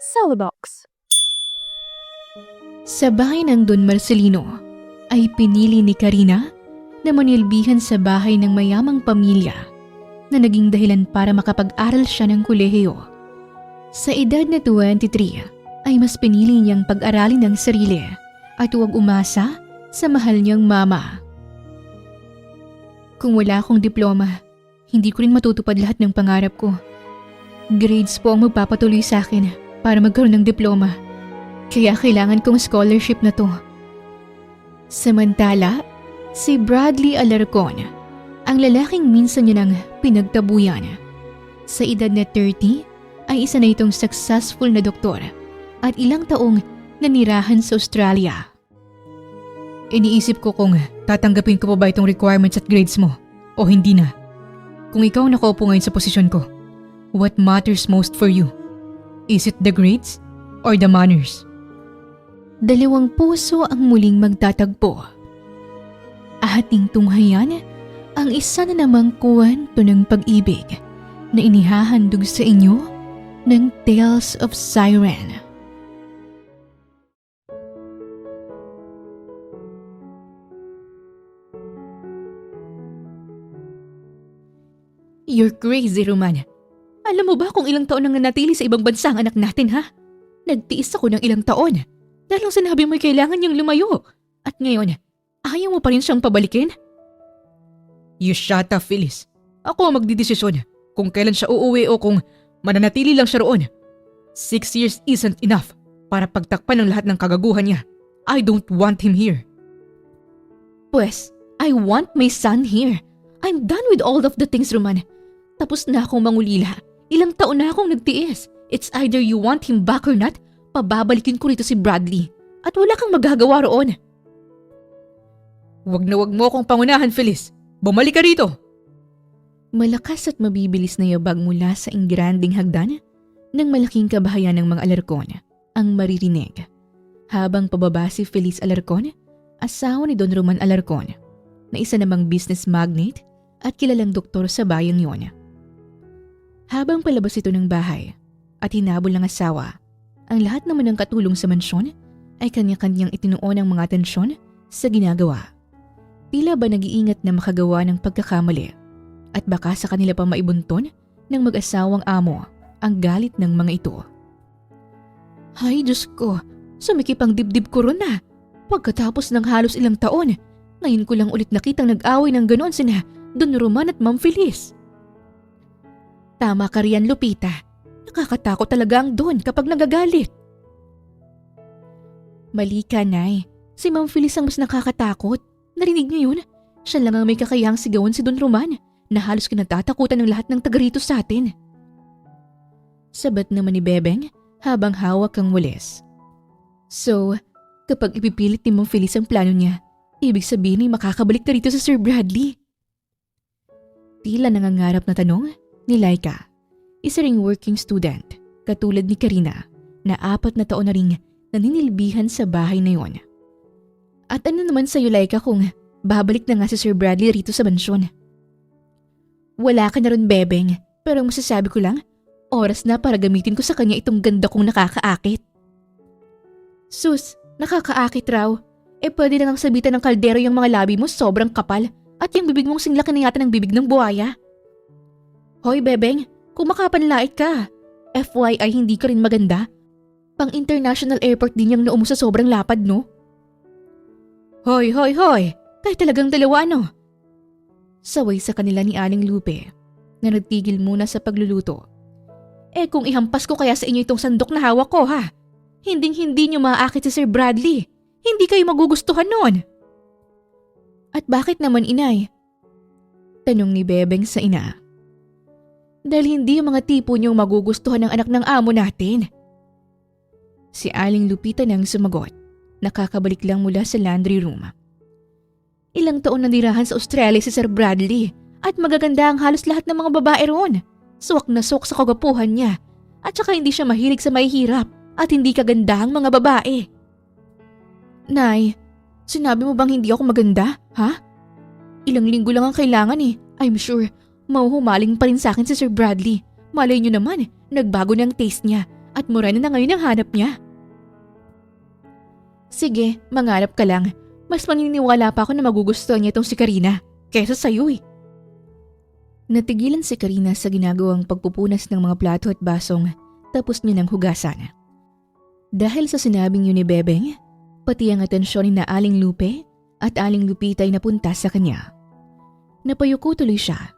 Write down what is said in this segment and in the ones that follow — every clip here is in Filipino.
Celebox. Sa bahay ng Don Marcelino ay pinili ni Karina na manilbihan sa bahay ng mayamang pamilya na naging dahilan para makapag-aral siya ng kolehiyo. Sa edad na 23 ay mas pinili niyang pag-aralin ang sarili at huwag umasa sa mahal niyang mama. Kung wala akong diploma, hindi ko rin matutupad lahat ng pangarap ko. Grades po ang magpapatuloy sa akin para magkaroon ng diploma. Kaya kailangan kong scholarship na to. Samantala, si Bradley Alarcon, ang lalaking minsan niya nang pinagtabuyan. Sa edad na 30, ay isa na itong successful na doktor at ilang taong nanirahan sa Australia. Iniisip ko kung tatanggapin ko pa ba itong requirements at grades mo o hindi na. Kung ikaw nakaupo ngayon sa posisyon ko, what matters most for you? Is it the grades or the manners? Dalawang puso ang muling magtatagpo. Ating tunghayan ang isa na namang kwento ng pag-ibig na inihahandog sa inyo ng Tales of Siren. You're crazy, Roman. Alam mo ba kung ilang taon nang nanatili sa ibang bansa ang anak natin, ha? Nagtiis ako ng ilang taon. Dahil lang sinabi mo'y kailangan niyang lumayo. At ngayon, ayaw mo pa rin siyang pabalikin? You shut up, Phyllis. Ako ang magdidesisyon kung kailan siya uuwi o kung mananatili lang siya roon. 6 years isn't enough para pagtakpan ng lahat ng kagaguhan niya. I don't want him here. Pues, I want my son here. I'm done with all of the things, Roman. Tapos na akong mangulila. Ilang taon na akong nagtiis. It's either you want him back or not, pababalikin ko rito si Bradley. At wala kang magagawa roon. Wag na wag mo akong pangunahan, Phyllis. Bumalik ka rito. Malakas at mabibilis na yabag mula sa ingranding hagdan ng malaking kabahayan ng mga Alarcon ang maririnig. Habang pababa si Feliz Alarcon, asawa ni Don Roman Alarcon, na isa namang business magnate at kilalang doktor sa bayang yon. Habang palabas ito ng bahay at hinabol ng asawa, ang lahat naman ng katulong sa mansyon ay kanya-kanyang itinuon ang mga atensyon sa ginagawa. Tila ba nag-iingat na makagawa ng pagkakamali at baka sa kanila pa maibunton ng mag-asawang amo ang galit ng mga ito. Ay Diyos ko, sumikip ang dibdib ko ron na. Pagkatapos ng halos ilang taon, ngayon ko lang ulit nakitang nag-away ng ganon sina Don Roman at Ma'am Feliz. Tama ka riyan, Lupita. Nakakatakot talaga ang Don kapag nagagalit. Mali ka, Nay. Si Ma'am Feliz ang mas nakakatakot. Narinig niyo yun? Siya lang ang may kakayahang sigawan si Don Roman na halos kinatatakutan ng lahat ng taga rito sa atin. Sabat naman ni Bebeng habang hawak ang walis. So, kapag ipipilit ni Ma'am Feliz ang plano niya, ibig sabihin ay makakabalik na rito sa Sir Bradley. Tila nangangarap na tanong ni Laika, isa ring working student, katulad ni Karina, na 4 na taon na ring naninilbihan sa bahay na yon. At ano naman sa'yo, Laika, kung babalik na nga si Sir Bradley rito sa mansyon? Wala ka na rin, Bebeng, pero ang masasabi ko lang, oras na para gamitin ko sa kanya itong ganda kong nakakaakit. Sus, nakakaakit raw. Pwede na nang sabitan ng kaldero yung mga labi mo, sobrang kapal, at yung bibig mong singlaki na yata ng bibig ng buhaya. Hoy, Bebeng, kung makapanlait ka. FYI, hindi ka rin maganda. Pang international airport din yung noo mo sa sobrang lapad, no? Hoy! Tayo talagang dalawa, no? Saway sa kanila ni Aling Lupe, na nagtigil muna sa pagluluto. Kung ihampas ko kaya sa inyo itong sandok na hawak ko, ha? Hinding-hindi nyo maaakit si Sir Bradley. Hindi kayo magugustuhan nun. At bakit naman, Inay? Tanong ni Bebeng sa ina. Dahil hindi yung mga tipo niyong magugustuhan ng anak ng amo natin. Si Aling Lupita nang sumagot. Nakakabalik lang mula sa laundry room. Ilang taon nandirahan sa Australia si Sir Bradley at magaganda ang halos lahat ng mga babae roon. Suwak na suwak sa kagapuhan niya at saka hindi siya mahilig sa mahihirap at hindi kaganda ang mga babae. Nay, sinabi mo bang hindi ako maganda, ha? Ilang linggo lang ang kailangan eh. I'm sure, mahuhumaling pa rin sa akin si Sir Bradley. Malay niyo naman, nagbago na ang taste niya at Morena na ngayon ang hanap niya. Sige, mangarap ka lang. Mas maniniwala pa ako na magugustuhan niya itong si Karina kaysa sa'yo eh. Natigilan si Karina sa ginagawang pagpupunas ng mga plato at basong tapos niya ng hugasan. Dahil sa sinabing yun ni Bebeng, pati ang atensyon ni na Aling Lupe at Aling Lupita ay napunta sa kanya. Napayuko tuloy siya.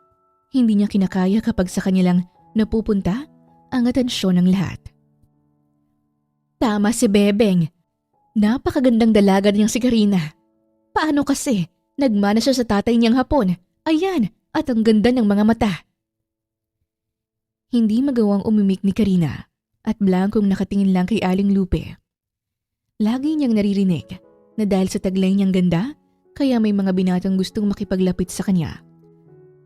Hindi niya kinakaya kapag sa kanya lang napupunta ang atensyon ng lahat. Tama si Bebeng. Napakagandang dalaga niyang si Karina. Paano kasi? Nagmana siya sa tatay niyang Hapon. Ayan, at ang ganda ng mga mata. Hindi magawang umimik ni Karina at blankong nakatingin lang kay Aling Lupe. Lagi niyang naririnig na dahil sa taglay niyang ganda, kaya may mga binatang gustong makipaglapit sa kanya.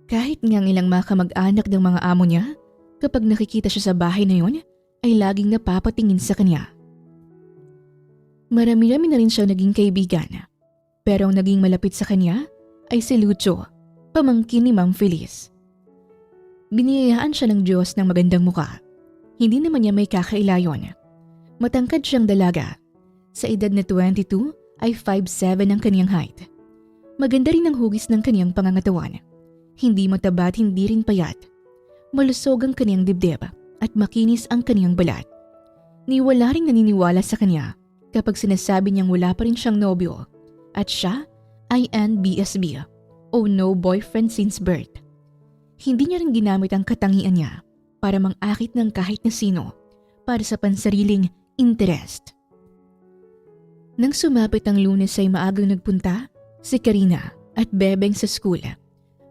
Kahit ngang ilang makamag-anak ng mga amo niya, kapag nakikita siya sa bahay na yun, ay laging napapatingin sa kanya. Marami-rami na rin siya naging kaibigan. Pero ang naging malapit sa kanya ay si Lucho, pamangkin ni Ma'am Feliz. Biniyayaan siya ng Diyos ng magandang muka. Hindi naman niya may kakailayon. Matangkad siyang dalaga. Sa edad na 22 ay 5'7" ang kaniyang height. Maganda rin ang hugis ng kaniyang pangangatawan. Hindi mataba at hindi rin payat. Malusog ang kaniyang dibdib at makinis ang kaniyang balat. Niwala ring naniniwala sa kanya kapag sinasabi niyang wala pa rin siyang nobyo at siya ay NBSB o no boyfriend since birth. Hindi niya rin ginamit ang katangian niya para mangakit ng kahit na sino para sa pansariling interest. Nang sumapit ang Lunes ay maagang nagpunta si Karina at Bebeng sa school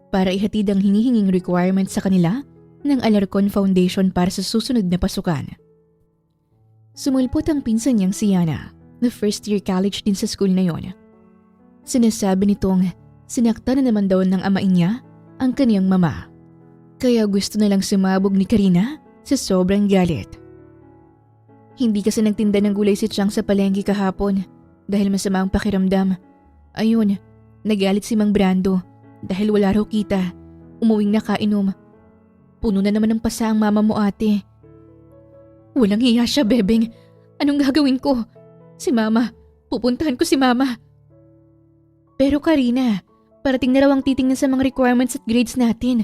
para ihatid ang hinihinging requirements sa kanila ng Alarcon Foundation para sa susunod na pasukan. Sumulpot ang pinsan niyang si Yana na first year college din sa school na yon. Sinasabi nitong sinaktan na naman daw ng amain niya ang kaniyang mama. Kaya gusto na lang sumabog ni Karina sa sobrang galit. Hindi kasi nagtinda ng gulay si Chang sa palengke kahapon dahil masama ang pakiramdam. Ayun, nagalit si Mang Brando dahil wala raw kita. Umuwing nakainom. Puno na naman ng pasa ang mama mo ate. Walang hiya siya, Bebeng. Anong gagawin ko? Si mama. Pupuntahan ko si mama. Pero Karina, parating na raw ang titingnan sa mga requirements at grades natin.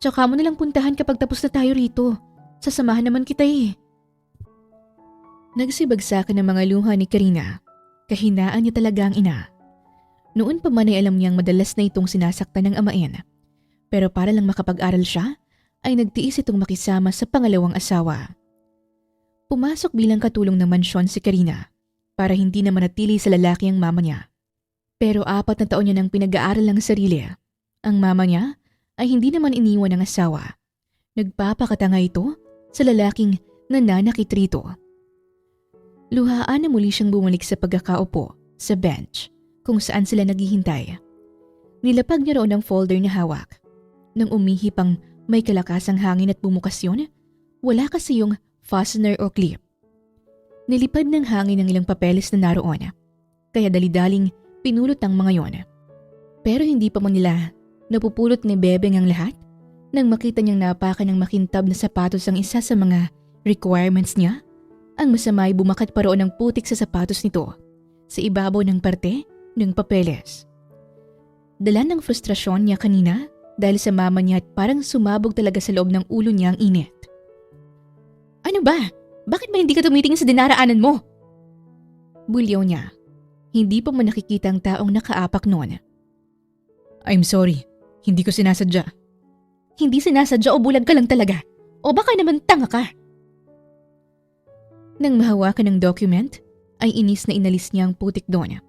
Tsaka mo nalang puntahan kapag tapos na tayo rito. Sasamahan naman kita eh. Nagsibagsakan ng mga luha ni Karina. Kahinaan niya talaga ang ina. Noon pa man ay alam niyang madalas na itong sinasaktan ng amain. Pero para lang makapag-aral siya, ay nagtiis itong makisama sa pangalawang asawa. Pumasok bilang katulong ng mansyon si Karina para hindi na manatili sa lalaki ang mama niya. Pero 4 na taon niya nang pinag-aaral ang sarili. Ang mama niya ay hindi naman iniwan ng asawa. Nagpapakatanga ito sa lalaking nananakit rito. Luhaan na muli siyang bumalik sa pagkakaupo sa bench kung saan sila naghihintay. Nilapag niya roon ang folder na hawak. Nang umihip ang may kalakasang hangin at bumukas yun, wala kasi yung fastener o clip. Nilipad ng hangin ang ilang papeles na naroon, kaya dalidaling pinulot ang mga yon. Pero hindi pa man nila napupulot ni Bebeng ang lahat nang makita niyang napakan ng makintab na sapatos ang isa sa mga requirements niya. Ang masama ay bumakat pa roon ng putik sa sapatos nito sa ibabaw ng parte ng papeles. Dala ng frustrasyon niya kanina dahil sa mama niya at parang sumabog talaga sa loob ng ulo niya ang init. Ano ba? Bakit ba hindi ka tumitingin sa dinaraanan mo? Bulyaw niya. Hindi pa man nakikita ang taong nakaapak noon. I'm sorry. Hindi ko sinasadya. Hindi sinasadya o bulag ka lang talaga? O baka naman tanga ka? Nang mahawakan ng document, ay inis na inalis niya ang putik doon.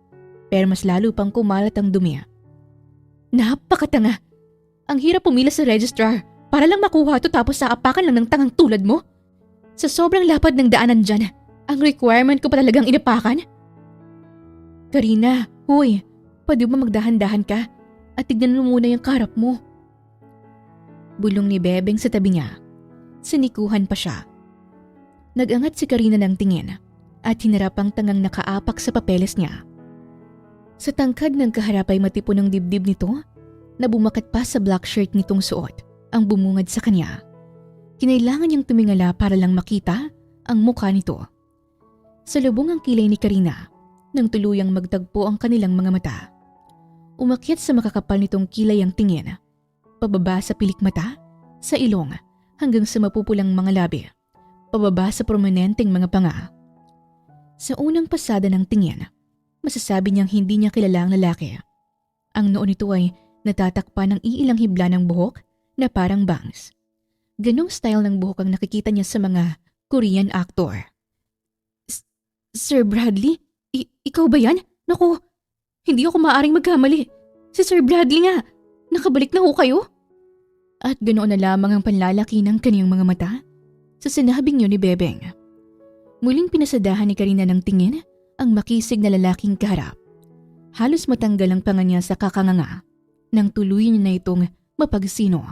Pero mas lalo pang kumalat ang dumi. Napakatanga! Ang hirap pumila sa registrar para lang makuha ito tapos saapakan lang ng tangang tulad mo. Sa sobrang lapad ng daanan dyan, ang requirement ko pa talagang inapakan? Karina, huy, pwede ba magdahan-dahan ka at tignan mo muna yung karap mo? Bulong ni Bebeng sa tabi niya. Sinikuhan pa siya. Nagangat si Karina ng tingin at hinarap ang tangang nakaapak sa papeles niya. Sa tangkad ng kaharap ay matipon ng dibdib nito na bumakat pa sa black shirt nitong suot ang bumungad sa kanya. Kinailangan niyang tumingala para lang makita ang mukha nito. Salubong ang kilay ni Karina nang tuluyang magtagpo ang kanilang mga mata. Umakyat sa makakapal nitong kilay ang tingin, pababa sa pilik mata, sa ilong, hanggang sa mapupulang mga labi, pababa sa prominenteng mga panga. Sa unang pasada ng tingin, masasabi niyang hindi niya kilala ang lalaki. Ang noo nito ay natatakpan ng iilang hibla ng buhok na parang bangs. Ganong style ng buhok ang nakikita niya sa mga Korean actor. Sir Bradley? Ikaw ba yan? Naku, hindi ako maaaring magkamali. Si Sir Bradley nga. Nakabalik na ho kayo? At ganoon na lamang ang panlalaki ng kaniyang mga mata sa sinabing yun ni Bebeng. Muling pinasadahan ni Karina ng tingin ang makisig na lalaking kaharap. Halos matanggal ang panga niya sa kakanganga nang tuluyan niya na itong mapagsino.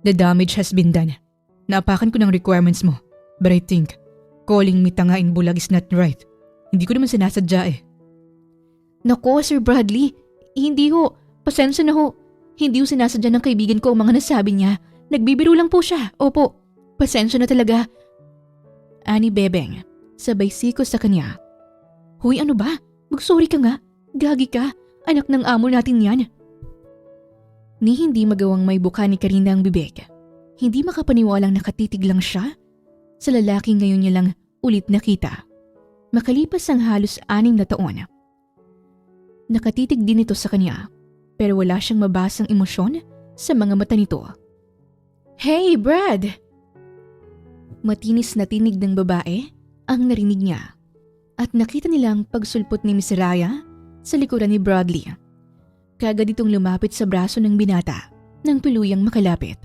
The damage has been done. Naapakan ko ng requirements mo. But I think calling me tanga in bulag is not right. Hindi ko naman sinasadya eh. Nako, Sir Bradley. Hindi ho. Pasensya na ho. Hindi ho sinasadya ng kaibigan ko ang mga nasabi niya. Nagbibiro lang po siya. Opo. Pasensya na talaga. Ani Bebeng, sabay siko sa kanya. Hoy, ano ba? Magsorry ka nga. Gagi ka. Anak ng amo natin yan. Ni hindi magawang may buka ni Karina ang bibig. Hindi makapaniwalang nakatitig lang siya sa lalaki ngayon niya lang ulit nakita. Makalipas ang halos 6 na taon. Nakatitig din ito sa kanya, pero wala siyang mabasang emosyon sa mga mata nito. Hey, Brad! Matinis na tinig ng babae ang narinig niya at nakita nilang pagsulpot ni Miss Raya sa likuran ni Bradley. Kaagad itong lumapit sa braso ng binata nang tuluyang makalapit.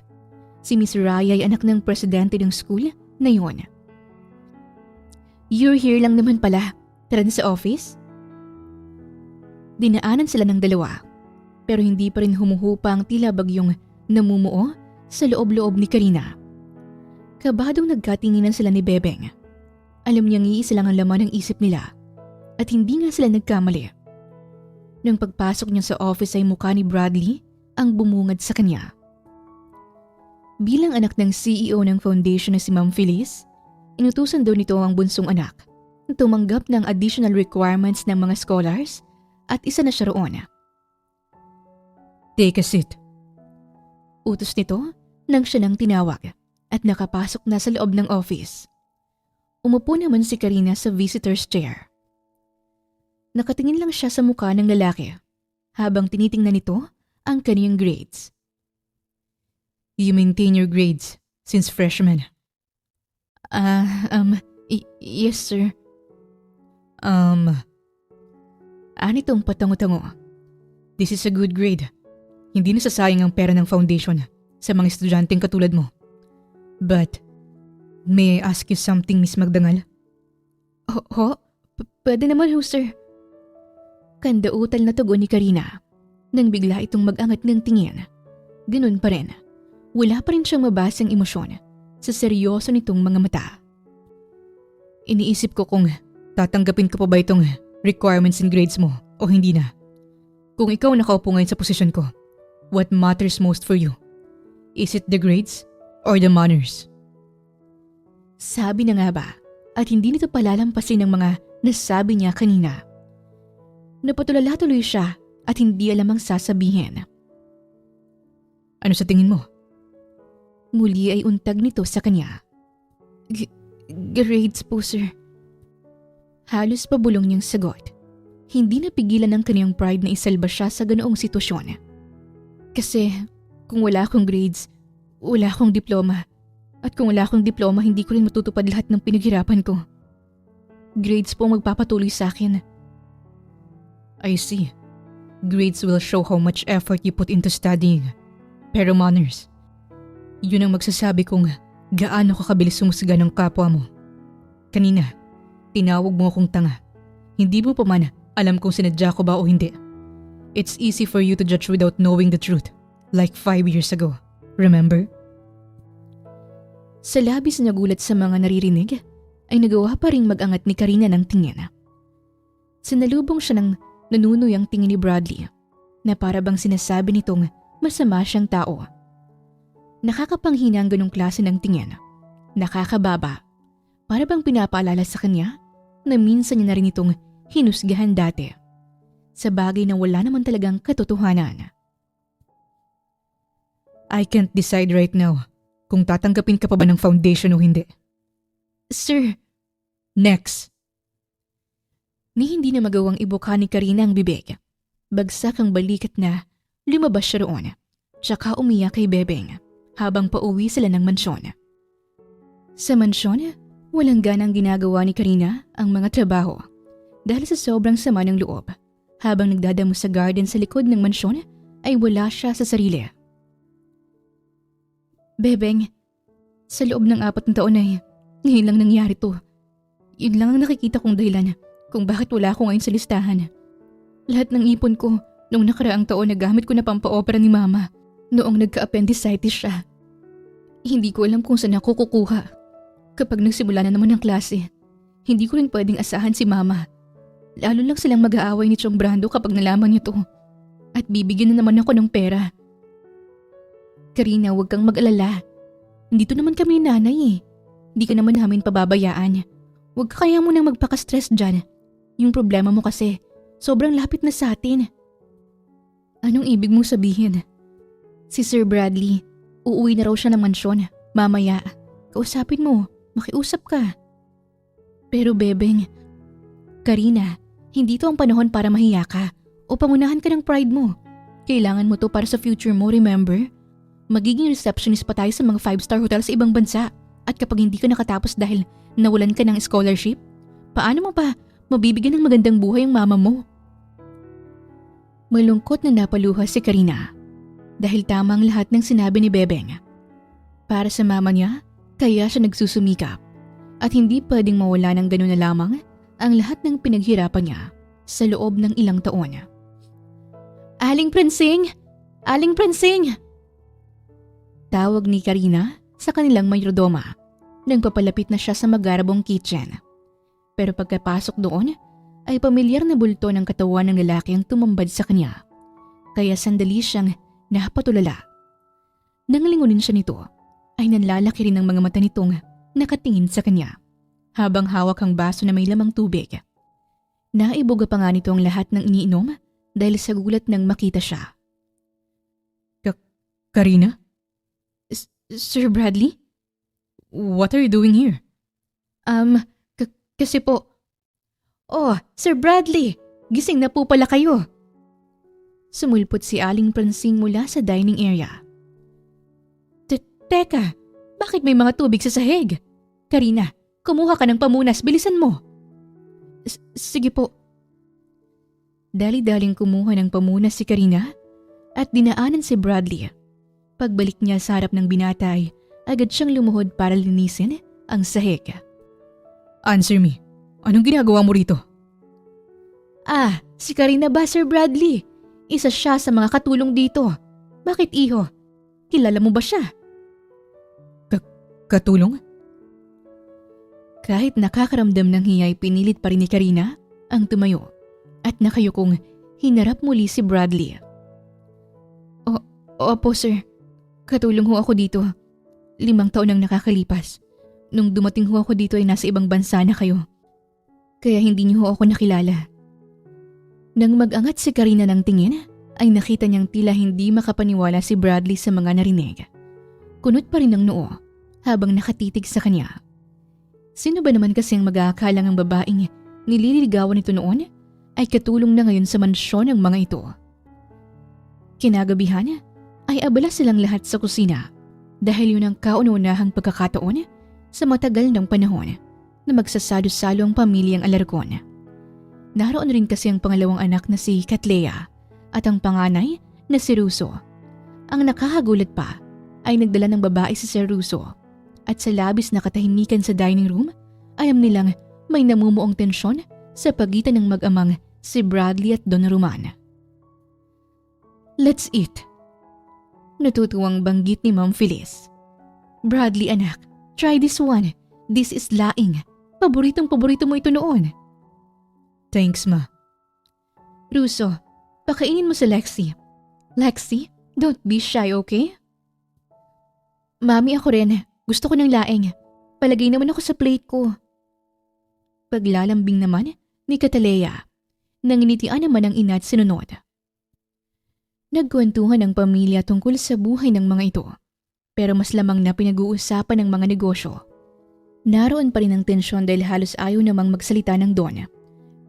Si Miss Raya ay anak ng presidente ng school na yun. You're here lang naman pala. Tara na sa office? Dinaanan sila ng dalawa, pero hindi pa rin humuhupa ang tila bagyong namumuo sa loob-loob ni Karina. Kabadong nagkatinginan sila ni Bebeng. Alam niyang iisa lang ang laman ng isip nila at hindi nga sila nagkamali. Nang pagpasok niya sa office ay mukha ni Bradley ang bumungad sa kanya. Bilang anak ng CEO ng foundation na si Ma'am Phyllis, inutusan daw nito ang bunsong anak na tumanggap ng additional requirements ng mga scholars at isa na siya roon. Take a seat. Utos nito nang siya nang tinawag at nakapasok na sa loob ng office. Umupo naman si Karina sa visitor's chair. Nakatingin lang siya sa mukha ng lalaki habang tinitingnan nito ang kaniyang grades. You maintain your grades since freshman? Yes sir. Anitong patango-tango. This is a good grade. Hindi nasasayang ang pera ng foundation sa mga estudyanteng katulad mo. But, may I ask you something, Miss Magdangal? Pwede naman ho, sir. Kandautal na tugon ni Karina nang bigla itong mag-angat ng tingin. Ganun pa rin. Wala pa rin siyang mabasang emosyon sa seryoso nitong mga mata. Iniisip ko kung tatanggapin ko pa ba itong requirements and grades mo o hindi na. Kung ikaw nakaupo ngayon sa posisyon ko, what matters most for you? Is it the grades or the manners? Sabi na nga ba at hindi nito palalampasin ng mga nasabi niya kanina. Napatulala tuloy siya at hindi alam ang sasabihin. Ano sa tingin mo? Muli ay untag nito sa kanya. Grades po, sir. Halos pabulong niyang sagot. Hindi napigilan ng kaniyang pride na isalba siya sa ganoong sitwasyon. Kasi kung wala akong grades, wala akong diploma. At kung wala akong diploma, hindi ko rin matutupad lahat ng pinaghirapan ko. Grades po ang magpapatuloy sa akin. I see. Grades will show how much effort you put into studying. Pero manners, yun ang magsasabi kung gaano kakabilis sumusga ng kapwa mo. Kanina, tinawag mo akong tanga. Hindi mo pa man alam kung sinadya ko ba o hindi. It's easy for you to judge without knowing the truth, like 5 years ago. Remember? Sa labis na gulat sa mga naririnig, ay nagawa pa ring mag-angat ni Karina ng tingin. Sinalubong siya ng nanunuyang tingin ni Bradley na para bang sinasabi nitong masama siyang tao. Nakakapanghina ang ganong klase ng tingin, Nakakababa. Para bang pinapaalala sa kanya na minsan niya na rin itong hinusgahan dati. Sa bagay na wala naman talagang katotohanan. I can't decide right now kung tatanggapin ka pa ba ng foundation o hindi. Sir, Next. ni hindi na magawang ibuka ni Karina ang bibig. Bagsak ang balikat na lumabas siya roon. Tsaka umiyak kay Bebeng habang pauwi sila ng mansyon. Sa mansyon, walang ganang ginagawa ni Karina ang mga trabaho dahil sa sobrang sama ng loob. Habang nagdadamo sa garden sa likod ng mansyon ay wala siya sa sarili. Bebeng, sa loob ng 4 na taon ay ngayon lang nangyari to. Yun lang ang nakikita kong dahilan kung bakit wala ako ngayon sa listahan. Lahat ng ipon ko nung nakaraang taon na gamit ko na pampaopera ni Mama noong nagka-appendicitis siya. Hindi ko alam kung saan ako kukuha. Kapag nagsimula na naman ang klase, hindi ko rin pwedeng asahan si Mama. Lalo lang silang mag-aaway ni Chong Brando kapag nalaman niyo to. At bibigyan na naman ako ng pera. Karina, huwag kang mag-alala. Nandito naman kami nanay eh. Hindi ka naman namin pababayaan. Huwag ka kaya munang magpaka-stress dyan. Yung problema mo kasi, sobrang lapit na sa atin. Anong ibig mong sabihin? Si Sir Bradley, uuwi na raw siya ng mansyon. Mamaya, kausapin mo, makiusap ka. Pero Bebeng, Karina, hindi to ang panahon para mahiya ka o pangunahan ka ng pride mo. Kailangan mo to para sa future mo, remember? Magiging receptionist pa tayo sa mga 5-star hotel sa ibang bansa. At kapag hindi ka nakatapos dahil nawalan ka ng scholarship, paano mo pa mabibigyan ng magandang buhay ang mama mo? Malungkot na napaluha si Karina dahil tama ang lahat ng sinabi ni Bebeng. Para sa mama niya, kaya siya nagsusumikap at hindi pwedeng mawala ng gano'n na lamang ang lahat ng pinaghirapan niya sa loob ng ilang taon. Aling Pransing! Aling Pransing! Tawag ni Karina sa kanilang mayrodoma nang papalapit na siya sa magarabong kitchen. Pero pagkapasok doon ay pamilyar na bulto ng katawan ng lalaki ang tumambad sa kanya. Kaya sandali siyang napatulala. Nang lingunin siya nito ay nanlalaki rin ang mga mata nitong nakatingin sa kanya habang hawak ang baso na may lamang tubig. Naibuga pa nga nito ang lahat ng iniinom dahil sa gulat nang makita siya. Karina? Sir Bradley? What are you doing here? Kasi po... Oh, Sir Bradley! Gising na po pala kayo. Sumulpot si Aling Pransing mula sa dining area. Teka, bakit may mga tubig sa sahig? Karina, kumuha ka ng pamunas, bilisan mo. Sige po. Dali-daling kumuha ng pamunas si Karina at dinaanan si Bradley. Pagbalik niya sa harap ng binata ay agad siyang lumuhod para linisin ang sahig. Answer me. Anong ginagawa mo rito? Si Karina ba, Sir Bradley? Isa siya sa mga katulong dito. Bakit iho? Kilala mo ba siya? Katulong? Kahit nakakaramdam ng hiyay, pinilit pa rin ni Karina ang tumayo at nakayukong hinarap muli si Bradley. Opo, sir. Katulong ho ako dito. 5 taon nang nakakalipas. Nung dumating ho ako dito ay nasa ibang bansa na kayo. Kaya hindi niyo ho ako nakilala. Nang mag-angat si Karina ng tingin, ay nakita niyang tila hindi makapaniwala si Bradley sa mga narinig. Kunot pa rin ang noo habang nakatitig sa kanya. Sino ba naman kasi ang mag-aakalang ang babaeng nililigawan nito noon ay katulong na ngayon sa mansyon ng mga ito? Kinagabihan ay abala silang lahat sa kusina dahil yun ang kauna-unahang pagkakataon sa matagal ng panahon na magsasalo-salo ang pamilyang Alarcon. Naroon rin kasi ang pangalawang anak na si Catlea at ang panganay na si Russo. Ang nakakagulat pa ay nagdala ng babae si Sir Russo at sa labis na katahimikan sa dining room ay alam nilang may namumuong tensyon sa pagitan ng mag-amang si Bradley at Don Roman. Let's eat. Natutuwang banggit ni Ma'am Feliz. Bradley anak, try this one. This is laing. Paboritong-paborito mo ito noon. Thanks, ma. Russo, pakainin mo si Lexi. Lexi, don't be shy, okay? Mami, ako rin. Gusto ko ng laing. Palagay naman ako sa plate ko. Paglalambing naman ni Cataleya. Nanginitian naman ang ina at sinunod. Nagkwentuhan ang pamilya tungkol sa buhay ng mga ito. Pero mas lamang na pinag-uusapan ng mga negosyo. Naroon pa rin ang tensyon dahil halos ayaw namang magsalita ng Don.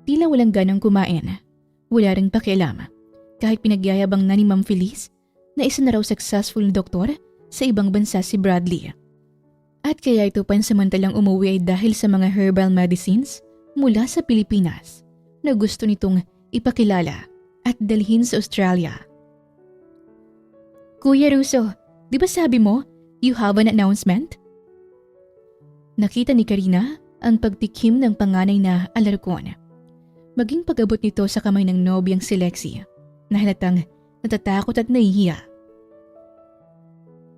Tila walang ganang kumain. Wala ring pakialam. Kahit pinagyayabang na ni Ma'am Feliz na isa na raw successful na doktor sa ibang bansa si Bradley. At kaya ito pansamantalang umuwi ay dahil sa mga herbal medicines mula sa Pilipinas na gusto nitong ipakilala at dalhin sa Australia. Kuya Russo, di ba sabi mo you have an announcement? Nakita ni Karina ang pagtikim ng panganay na alarkon. Maging pag-abot nito sa kamay ng nobyang si Lexi na halatang natatakot at nahihiya.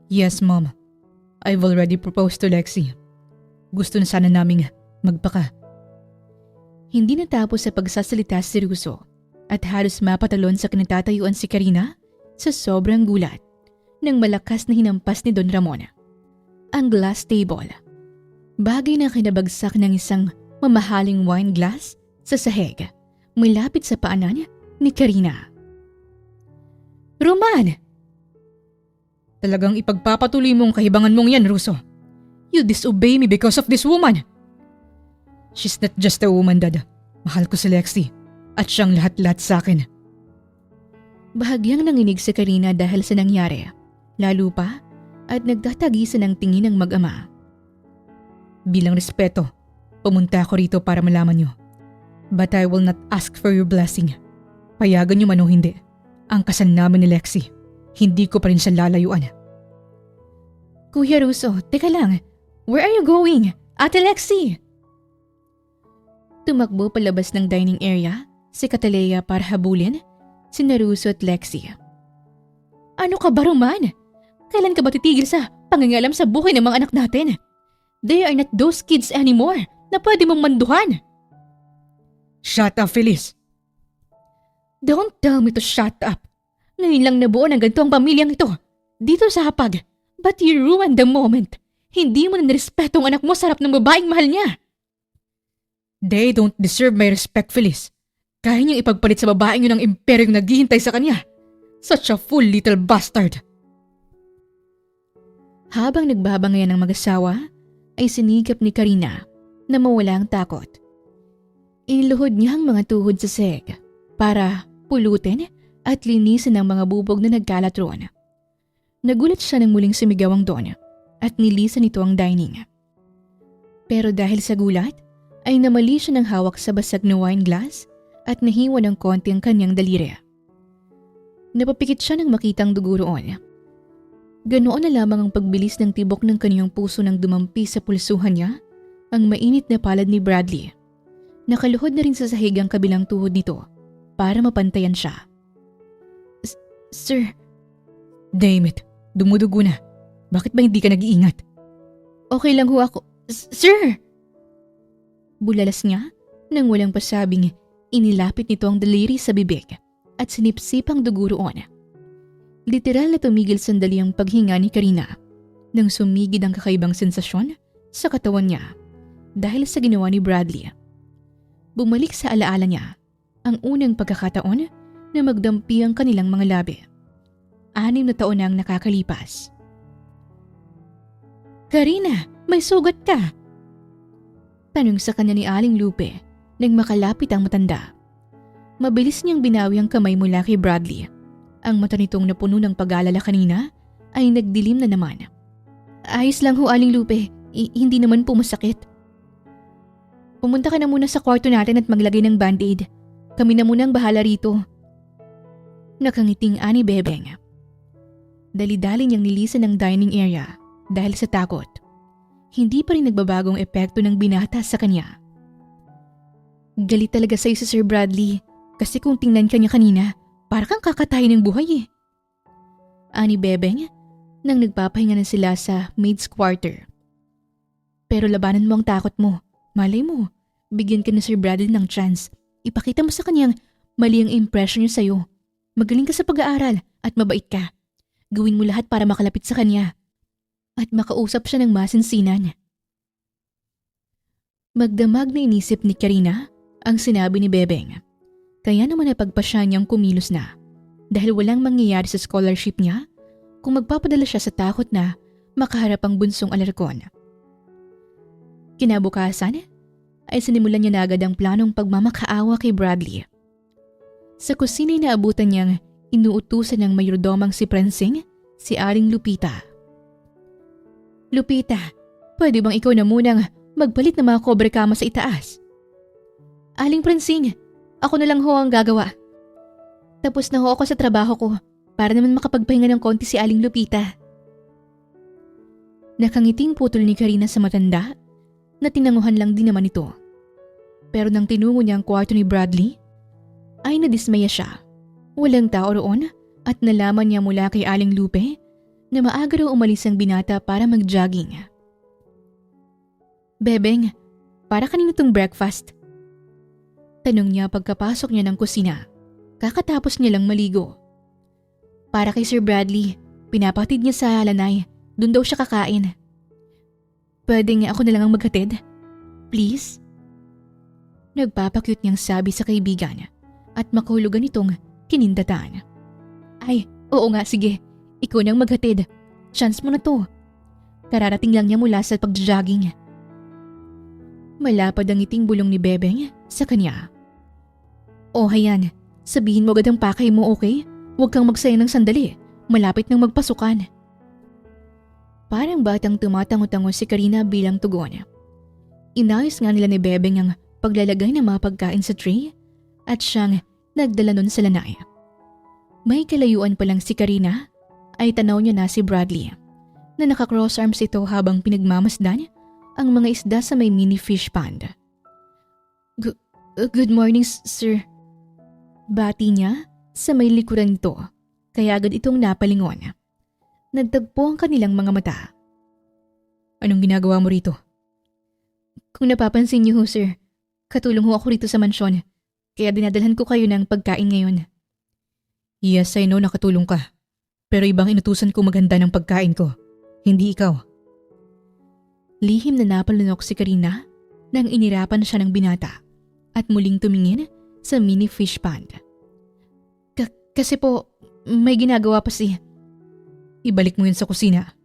Yes, Mom. I've already proposed to Lexi. Gusto na sana naming magpaka. Hindi natapos sa pagsasalita si Russo at halos mapatalon sa kinatatayuan si Karina sa sobrang gulat nang malakas na hinampas ni Don Ramon ang glass table. Bagay na kinabagsak ng isang mamahaling wine glass sa sahig, malapit sa paanan ni Karina. Roman! Talagang ipagpapatuloy mong kahibangan mong yan, Russo. You disobey me because of this woman. She's not just a woman, Dad. Mahal ko si Lexi at siyang lahat-lahat sa akin. Bahagyang nanginig si Karina dahil sa nangyari, lalo pa at nagtatagisan ng tingin ng mag-ama. Bilang respeto, pumunta ako rito para malaman niyo. But I will not ask for your blessing. Payagan niyo man o hindi. Ang kasal namin ni Lexi, hindi ko pa rin siya lalayuan. Kuya Russo, teka lang. Where are you going? Ate Lexi! Tumakbo palabas ng dining area si Cataleya para habulin si Russo at Lexi. Ano ka ba, Roman? Kailan ka ba titigil sa pangingalam sa buhay ng mga anak natin? They are not those kids anymore na pwede mong manduhan. Shut up, Feliz! Don't tell me to shut up. Ngayon lang nabuo ng ganito ang pamilyang ito. Dito sa hapag. But you ruined the moment. Hindi mo na nirespeto ang anak mo sa harap ng babaeng mahal niya. They don't deserve my respect, Feliz. Kaya niyang ipagpalit sa babaeng yun ang imperyong naghihintay sa kanya. Such a fool little bastard. Habang nagbabangayan ng mag-asawa, ay sinigap ni Karina na mawala ang takot. Iniluhod niya ang mga tuhod sa seg para pulutin at linisin ang mga bubog na nagkalat roon. Nagulat siya nang muling sumigaw ang Don at nilisan nito ang dining. Pero dahil sa gulat, ay namali siya ng hawak sa basag na wine glass at nahiwa ng konti ang kanyang daliri. Napapikit siya nang makitang dugo roon. Ganoon na lamang ang pagbilis ng tibok ng kanyang puso nang dumampi sa pulsuhan niya ang mainit na palad ni Bradley. Nakaluhod na rin sa sahig ang kabilang tuhod nito para mapantayan siya. Sir. Damn it, dumudugo na. Bakit ba hindi ka nag-iingat? Okay lang ho ako. Sir! Bulalas niya nang walang pasabing inilapit nito ang daliri sa bibig at sinipsip ang dugo roon. Literal na tumigil sandali ang paghinga ni Karina nang sumigid ang kakaibang sensasyon sa katawan niya dahil sa ginawa ni Bradley. Bumalik sa alaala niya ang unang pagkakataon na magdampi ang kanilang mga labi. 6 na taon na ang nakakalipas. Karina, may sugat ka! Tanong sa kanya ni Aling Lupe nang makalapit ang matanda. Mabilis niyang binawi ang kamay mula kay Bradley. Ang mata nitong napuno ng pag-aalala kanina ay nagdilim na naman. Ayos lang ho, Aling Lupe. Hindi naman po masakit. Pumunta ka na muna sa kwarto natin at maglagay ng band-aid. Kami na muna ang bahala rito. Nakangiting ani Bebeng. Dali-dali niyang nilisan ang dining area dahil sa takot. Hindi pa rin nagbabagong epekto ng binata sa kanya. Galit talaga sa'yo si Sir Bradley kasi kung tingnan ka niya kanina, para kang kakatayin ng buhay eh. Ani Bebeng nang nagpapahinga na sila sa maid's quarter. Pero labanan mo ang takot mo. Malay mo, bigyan ka ni Sir Bradley ng chance. Ipakita mo sa kanyang mali ang impression niya sa'yo. Magaling ka sa pag-aaral at mabait ka. Gawin mo lahat para makalapit sa kanya. At makausap siya ng masinsinan. Magdamag na inisip ni Karina ang sinabi ni Bebeng. Kaya naman napagpasya niyang kumilos na dahil walang mangyayari sa scholarship niya kung magpapadala siya sa takot na makaharap ang bunsong alarkon. Kinabukasan ay sinimulan niya na agad ang planong pagmamakaawa kay Bradley. Sa kusina ay naabutan niyang inuutusan ng mayordomang si Prensing, si Aling Lupita. Lupita, pwede bang ikaw na munang magpalit ng mga kobre kama sa itaas? Aling Prensing, ako na lang ho ang gagawa. Tapos na ho ako sa trabaho ko para naman makapagpahinga ng konti si Aling Lupita. Nakangiting putol ni Karina sa matanda na tinanguhan lang din naman ito. Pero nang tinungo niya ang kwarto ni Bradley, ay nadismaya siya. Walang tao roon at nalaman niya mula kay Aling Lupe na maaga raw umalis ang binata para mag-jogging. Bebeng, para kanino tong breakfast? Tanong niya pagkapasok niya ng kusina. Kakatapos niya lang maligo. Para kay Sir Bradley, pinapatid niya sa lanay. Doon daw siya kakain. Pwede nga ako na lang ang maghatid? Please? Nagpapakyut niyang sabi sa kaibigan at makahulugan itong kinindatan. Ay, oo nga, sige. Ikaw nang maghatid. Chance mo na to. Kararating lang niya mula sa pag-jogging. Malapad ang ngiting bulong ni Bebeng sa kanya. O hayan, sabihin mo agad ang pakay mo, okay? Huwag kang magsayang ng sandali. Malapit nang magpasukan. Parang batang tumatango-tango si Karina bilang tugon. Inayos nga nila ni Bebeng ang paglalagay ng mga pagkain sa tray at siyang nagdala nun sa lanay. May kalayuan pa lang si Karina ay tanaw niya na si Bradley na naka-cross arms ito habang pinagmamasdan ang mga isda sa may mini fish pond. Good morning, sir. Bati niya sa may likuran nito kaya agad itong napalingon. Nagtagpo ang kanilang mga mata. Anong ginagawa mo rito? Kung napapansin niyo ho, sir, katulong ho ako rito sa mansyon kaya dinadalhan ko kayo ng pagkain ngayon. Yes, I know nakatulong ka. Pero ibang inutusan ko maghanda ng pagkain ko. Hindi ikaw. Lihim na napalunok si Karina nang inirapan siya ng binata at muling tumingin sa mini fish pond. Kasi po, may ginagawa pa si... Ibalik mo yun sa kusina.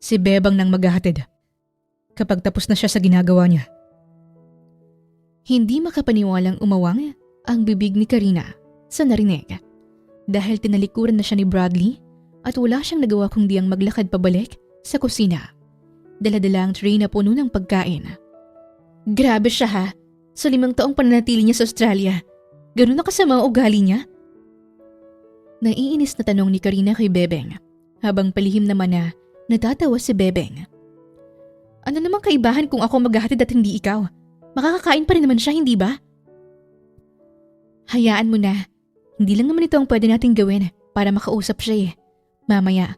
Si Bebang nang maghahatid. Kapag tapos na siya sa ginagawa niya. Hindi makapaniwalang umawang ang bibig ni Karina sa narinig. Dahil tinalikuran na siya ni Bradley at wala siyang nagawa kundi ang maglakad pabalik sa kusina. Dala-dala ang tray na puno ng pagkain. Grabe siya ha. Sa 5 taong pananatili niya sa Australia. Ganun na kasama ang ugali niya? Naiinis na tanong ni Karina kay Bebeng. Habang palihim naman na natatawa si Bebeng. Ano namang kaibahan kung ako maghahatid at hindi ikaw? Makakakain pa rin naman siya, hindi ba? Hayaan mo na. Hindi lang naman ito ang pwede nating gawin para makausap siya eh. Mamaya,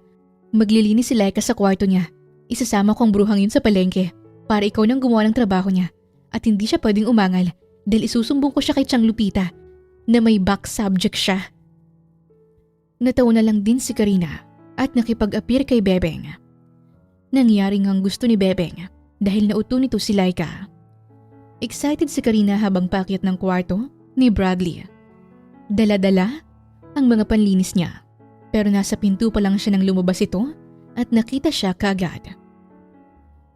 maglilinis si Laika sa kwarto niya. Isasama ko ang bruhang yun sa palengke para ikaw nang gumawa ng trabaho niya. At hindi siya pwedeng umangal dahil isusumbong ko siya kay Chang Lupita na may back subject siya. Natawa na lang din si Karina at nakipag-appear kay Bebeng. Nangyari ngang gusto ni Bebeng dahil nauto nito si Laika. Excited si Karina habang paakyat ng kwarto ni Bradley. Dala-dala ang mga panlinis niya pero nasa pinto pa lang siya nang lumabas ito at nakita siya kaagad.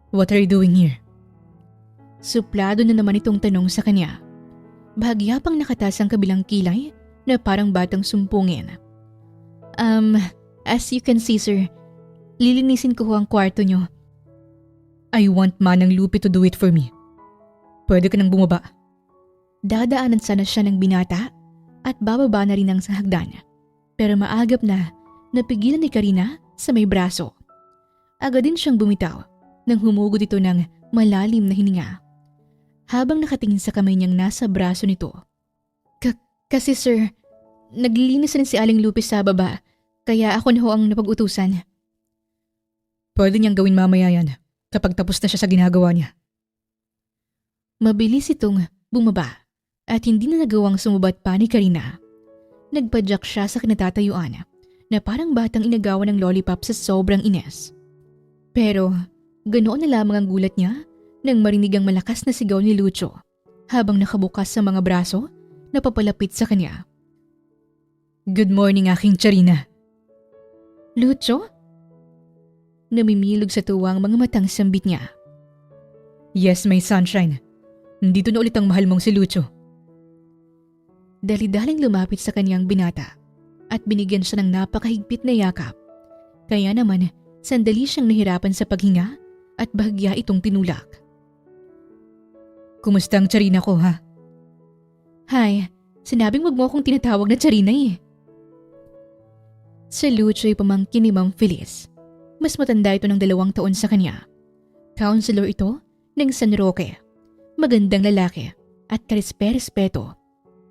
What are you doing here? Suplado na naman itong tanong sa kanya. Bahagya pang nakatas ang kabilang kilay na parang batang sumpungin. As you can see, sir, lilinisin ko ang kwarto nyo. I want Manang Lupi to do it for me. Pwede ka nang bumaba. Dadaanan sana siya ng binata at bababa na rin ang sa hagdan. Pero maagap na napigilan ni Karina sa may braso. Agad din siyang bumitaw nang humugod ito ng malalim na hininga. Habang nakatingin sa kamay niyang nasa braso nito. Kasi sir, naglilinis rin si Aling Lupi sa baba. Kaya ako na ho ang napag-utusan. Pwede niyang gawin mamaya yan kapag tapos na siya sa ginagawa niya. Mabilis itong bumaba at hindi na nagawang sumubat pa ni Karina. Nagpadyak siya sa kinatatayuan na parang batang inagawan ng lollipop sa sobrang ines. Pero ganoon na lamang ang gulat niya nang marinig ang malakas na sigaw ni Lucio habang nakabukas sa mga braso na papalapit sa kanya. Good morning, aking Charina. Lucio? Namimilog sa tuwa ang mga matang sambit niya. Yes, my sunshine. Nandito na ulit ang mahal mong si Lucio. Dali-daling lumapit sa kanyang binata at binigyan siya ng napakahigpit na yakap. Kaya naman, sandali siyang nahirapan sa paghinga at bahagya itong tinulak. Kumusta ang Charina ko, ha? Hay, sinabing wag mo akong tinatawag na Charina eh. Si Lucio ay pamangkin ni Ma'am Feliz. Mas matanda ito ng 2 taon sa kanya. Counselor ito ng San Roque. Magandang lalaki at karespe-respeto.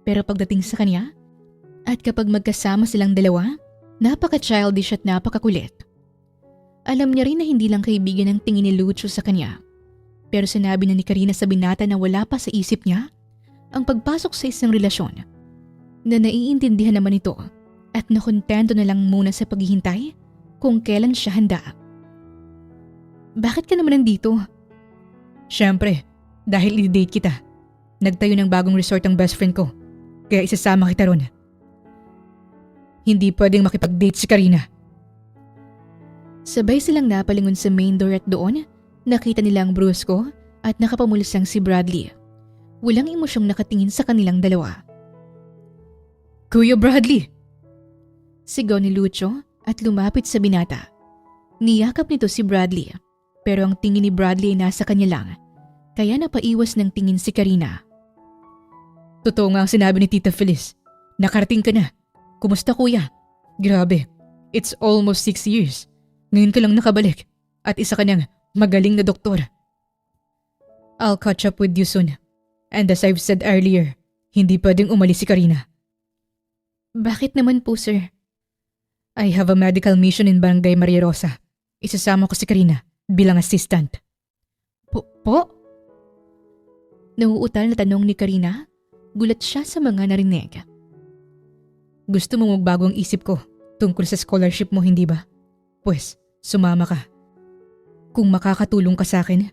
Pero pagdating sa kanya, at kapag magkasama silang dalawa, napaka-childish at napakakulit. Alam niya rin na hindi lang kaibigan ang tingin ni Lucio sa kanya. Pero sinabi na ni Karina sa binata na wala pa sa isip niya ang pagpasok sa isang relasyon. Na naiintindihan naman ito at nakontento na lang muna sa paghihintay kung kailan siya handa. Bakit ka naman nandito? Siyempre, dahil i-date kita. Nagtayo ng bagong resort ang best friend ko. Kaya isasama kita ron. Hindi pwedeng makipag-date si Karina. Sabay silang napalingon sa main door at doon, nakita nila ang brusko at nakapamulisang si Bradley. Walang emosyong nakatingin sa kanilang dalawa. Kuya Bradley! Sigaw ni Lucio at lumapit sa binata. Niyakap nito si Bradley, pero ang tingin ni Bradley ay nasa kanya lang, kaya napaiwas ng tingin si Karina. Totoo nga ang sinabi ni Tita Feliz. Nakarating ka na. Kumusta kuya? Grabe, it's almost 6 years. Ngayon ka lang nakabalik at isa ka niyang magaling na doktor. I'll catch up with you soon. And as I've said earlier, hindi pwedeng umalis si Karina. Bakit naman po, sir? I have a medical mission in Barangay Maria Rosa. Isasama ko si Karina bilang assistant. Po? Nauutal na tanong ni Karina. Gulat siya sa mga narinig. Gusto mo magbago ang isip ko tungkol sa scholarship mo, hindi ba? Pues, sumama ka. Kung makakatulong ka sa akin,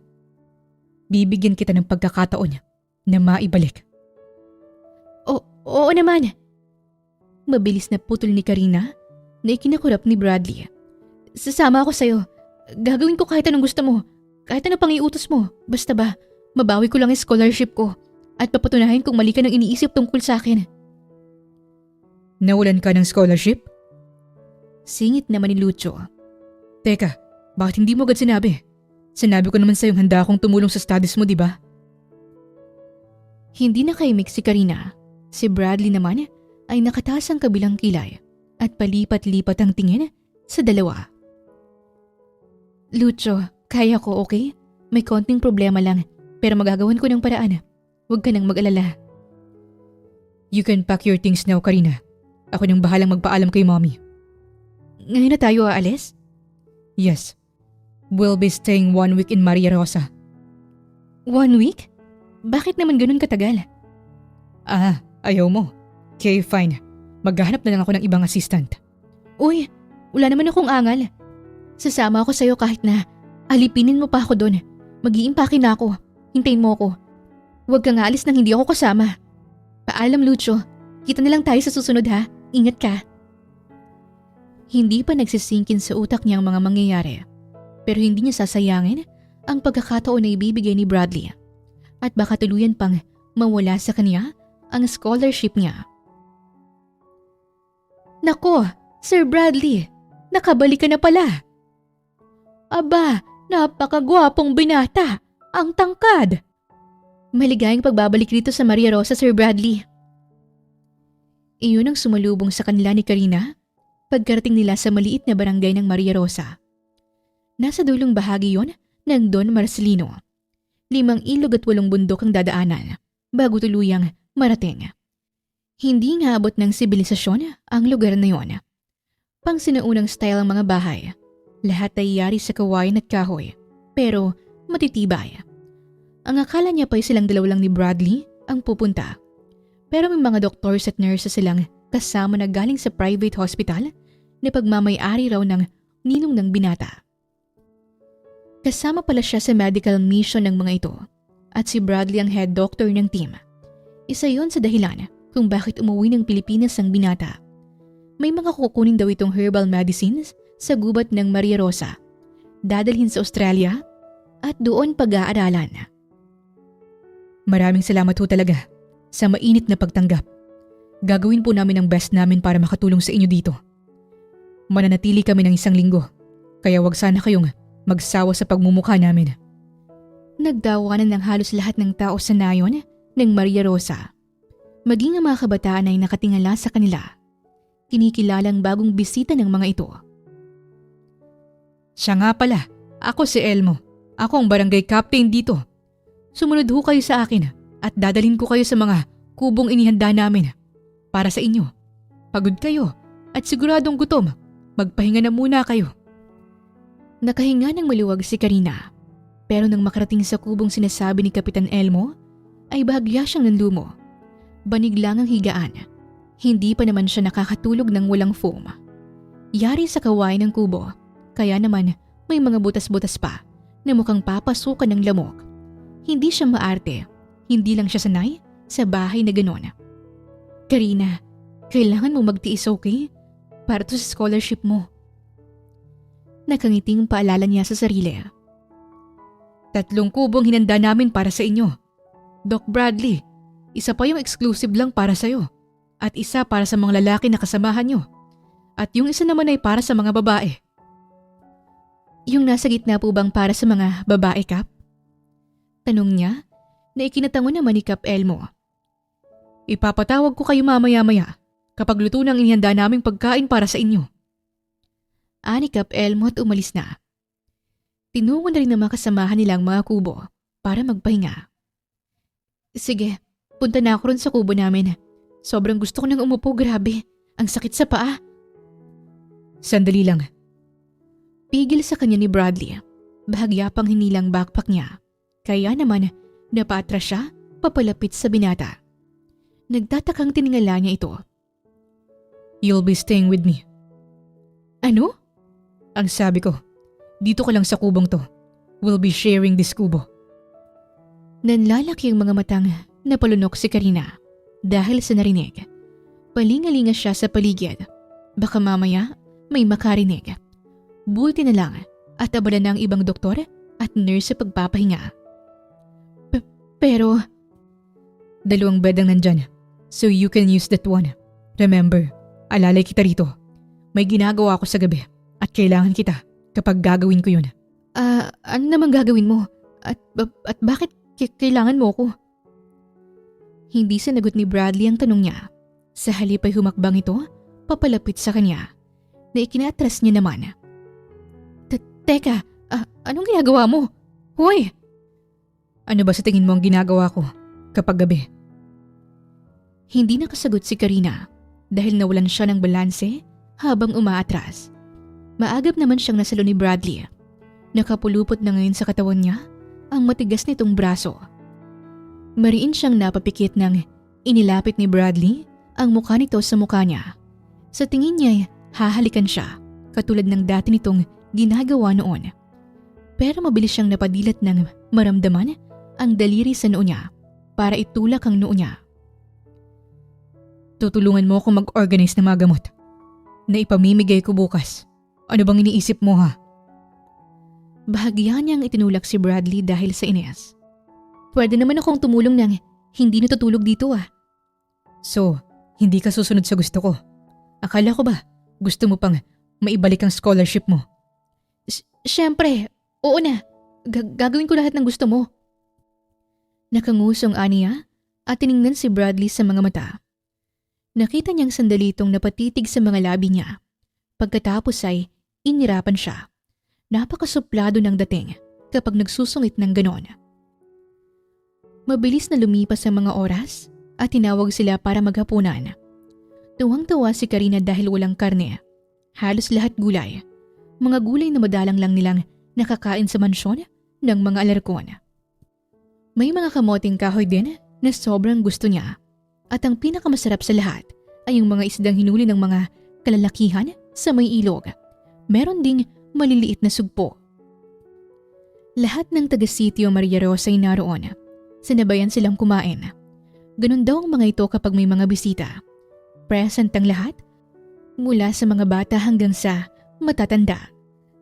bibigyan kita ng pagkakataon na maibalik. Oo naman. Mabilis na putol ni Karina na ikinakurap ni Bradley. Sasama ako sa'yo. Gagawin ko kahit anong gusto mo. Kahit ano pang iutos mo. Basta ba, mabawi ko lang ang scholarship ko at papatunahin kung mali ka ng iniisip tungkol sa akin. Nawalan ka ng scholarship? Singit naman ni Lucio. Teka, bakit hindi mo agad sinabi? Sinabi ko naman sa'yong handa akong tumulong sa studies mo, di ba? Hindi nakaimik si Karina. Si Bradley naman ay nakataas ang kabilang kilay at palipat-lipat ang tingin sa dalawa. Lucio, kaya ko, okay? May konting problema lang, pero magagawan ko ng paraan. Huwag ka nang mag-alala. You can pack your things now, Karina. Ako nang bahalang magpaalam kay mommy. Ngayon na tayo aalis? Yes. We'll be staying 1 week in Maria Rosa. 1 week? Bakit naman ganun katagal? Ayaw mo. Okay, fine. Maghahanap na lang ako ng ibang assistant. Uy, wala naman akong angal. Sasama ako sa'yo kahit na alipinin mo pa ako doon. Mag-iimpake na ako. Hintayin mo ako. Huwag kang aalis nang hindi ako kasama. Paalam, Lucio. Kita na lang tayo sa susunod, ha? Ingat ka. Hindi pa nagsisingkin sa utak niya ang mga mangyayari. Pero hindi niya sasayangin ang pagkakataon na ibibigay ni Bradley. At baka tuluyan pang mawala sa kanya ang scholarship niya. Nako, Sir Bradley, nakabalik ka na pala. Aba, napakagwapong binata, ang tangkad. Maligayang pagbabalik dito sa Maria Rosa, Sir Bradley. Iyon ang sumalubong sa kanila ni Karina pagkarating nila sa maliit na barangay ng Maria Rosa. Nasa dulong bahagi yon ng Don Marcelino. 5 ilog at 8 bundok ang dadaanan bago tuluyang marating. Hindi nga abot ng sibilisasyon ang lugar na yon. Pang sinaunang style ang mga bahay. Lahat ay yari sa kawayan at kahoy, pero matitibay. Ang akala niya pa silang dalawa lang ni Bradley ang pupunta. Pero may mga doctors at nurses silang kasama na galing sa private hospital na pagmamay-ari raw ng ninong ng binata. Kasama pala siya sa medical mission ng mga ito at si Bradley ang head doctor ng team. Isa yon sa dahilan kung bakit umuwi ng Pilipinas ang binata. May mga kukunin daw itong herbal medicines sa gubat ng Maria Rosa. Dadalhin sa Australia at doon pag-aaralan. Maraming salamat ho talaga sa mainit na pagtanggap. Gagawin po namin ang best namin para makatulong sa inyo dito. Mananatili kami ng 1 linggo, kaya wag sana kayong magsawa sa pagmumukha namin. Nagdawanan ng halos lahat ng tao sa nayon ng Maria Rosa. Maging ang mga kabataan ay nakatingala sa kanila. Kinikilalang bagong bisita ng mga ito. Siya nga pala, ako si Elmo. Ako ang barangay captain dito. Sumunod ho kayo sa akin at dadalhin ko kayo sa mga kubong inihanda namin. Para sa inyo. Pagod kayo at siguradong gutom. Magpahinga na muna kayo. Nakahinga ng maluwag si Karina. Pero nang makarating sa kubong sinasabi ni Kapitan Elmo, ay bahagya siyang nanlumo. Banig lang ang higaan. Hindi pa naman siya nakakatulog ng walang foam. Yari sa kawain ng kubo, kaya naman may mga butas-butas pa na mukhang papasukan ng lamok. Hindi siya maarte, hindi lang siya sanay sa bahay na ganon. Karina, kailangan mo magtiis, okay? Para to sa scholarship mo. Nakangiting paalala niya sa sarili. 3 kubong hinanda namin para sa inyo. Doc Bradley, isa pa yung exclusive lang para sa'yo. At isa para sa mga lalaki na kasamahan nyo. At yung isa naman ay para sa mga babae. Yung nasa gitna po bang para sa mga babae, Kap? Tanong niya na ikinatango naman ni Kap Elmo. Ipapatawag ko kayo mamaya-maya kapag luto ng inihanda naming pagkain para sa inyo. Ani Kap Elmo at umalis na. Tinungo na rin ng mga kasamahan nilang mga kubo para magpahinga. Sige, punta na ako ron sa kubo namin. Sobrang gusto ko nang umupo, grabe. Ang sakit sa paa. Sandali lang. Pigil sa kanya ni Bradley. Bahagya pang hinilang backpack niya. Kaya naman, napaatras siya papalapit sa binata. Nagtatakang tiningala niya ito. You'll be staying with me. Ano? Ang sabi ko, dito ka lang sa kubong to. We'll be sharing this kubo. Nanlalaki ang mga matang napalunok si Karina. Dahil sa narinig, palingalinga siya sa paligid. Baka mamaya may makarinig. Buti na lang at abala na ang ibang doktor at nurse sa pagpapahinga. Pero 2 bed ang nandyan, so you can use that one. Remember, alalay kita rito. May ginagawa ako sa gabi at kailangan kita kapag gagawin ko yun. Ano naman gagawin mo? At bakit kailangan mo ko? Hindi sinagot ni Bradley ang tanong niya. Sa halip ay humakbang ito, papalapit sa kanya, na ikinatras niya naman. Teka, anong ginagawa mo? Hoy! Ano ba sa tingin mo ang ginagawa ko kapag gabi? Hindi nakasagot si Karina dahil nawalan siya ng balanse habang umaatras. Maagap naman siyang nasalo ni Bradley. Nakapulupot na ngayon sa katawan niya ang matigas nitong braso. Mariin siyang napapikit nang inilapit ni Bradley ang mukha nito sa mukha niya. Sa tingin niya, hahalikan siya, katulad ng dati nitong ginagawa noon. Pero mabilis siyang napadilat ng maramdaman ang daliri sa noo niya para itulak ang noo niya. Tutulungan mo akong mag-organize ng mga gamot na ipamimigay ko bukas. Ano bang iniisip mo, ha? Bahagya niyang itinulak si Bradley dahil sa ines. Pwede naman akong tumulong ng hindi natutulog dito, ah. So, hindi ka susunod sa gusto ko. Akala ko ba gusto mo pang maibalik ang scholarship mo? Siyempre, oo na. Gagawin ko lahat ng gusto mo. Nakangusong aniya at tiningnan si Bradley sa mga mata. Nakita niyang sandali itong napatitig sa mga labi niya. Pagkatapos ay inirapan siya. Napakasuplado ng dating kapag nagsusungit ng ganon. Mabilis na lumipas ang mga oras at tinawag sila para maghapunan. Tuwang-tuwa si Karina dahil walang karne. Halos lahat gulay. Mga gulay na madalang lang nilang nakakain sa mansyon ng mga alerkon. May mga kamoting kahoy din na sobrang gusto niya. At ang pinakamasarap sa lahat ay yung mga isdang hinuli ng mga kalalakihan sa may ilog. Meron ding maliliit na sugpo. Lahat ng taga-sitio Maria Rosa ay naroon. Sinabayan silang kumain. Ganun daw ang mga ito kapag may mga bisita. Present ang lahat, mula sa mga bata hanggang sa matatanda.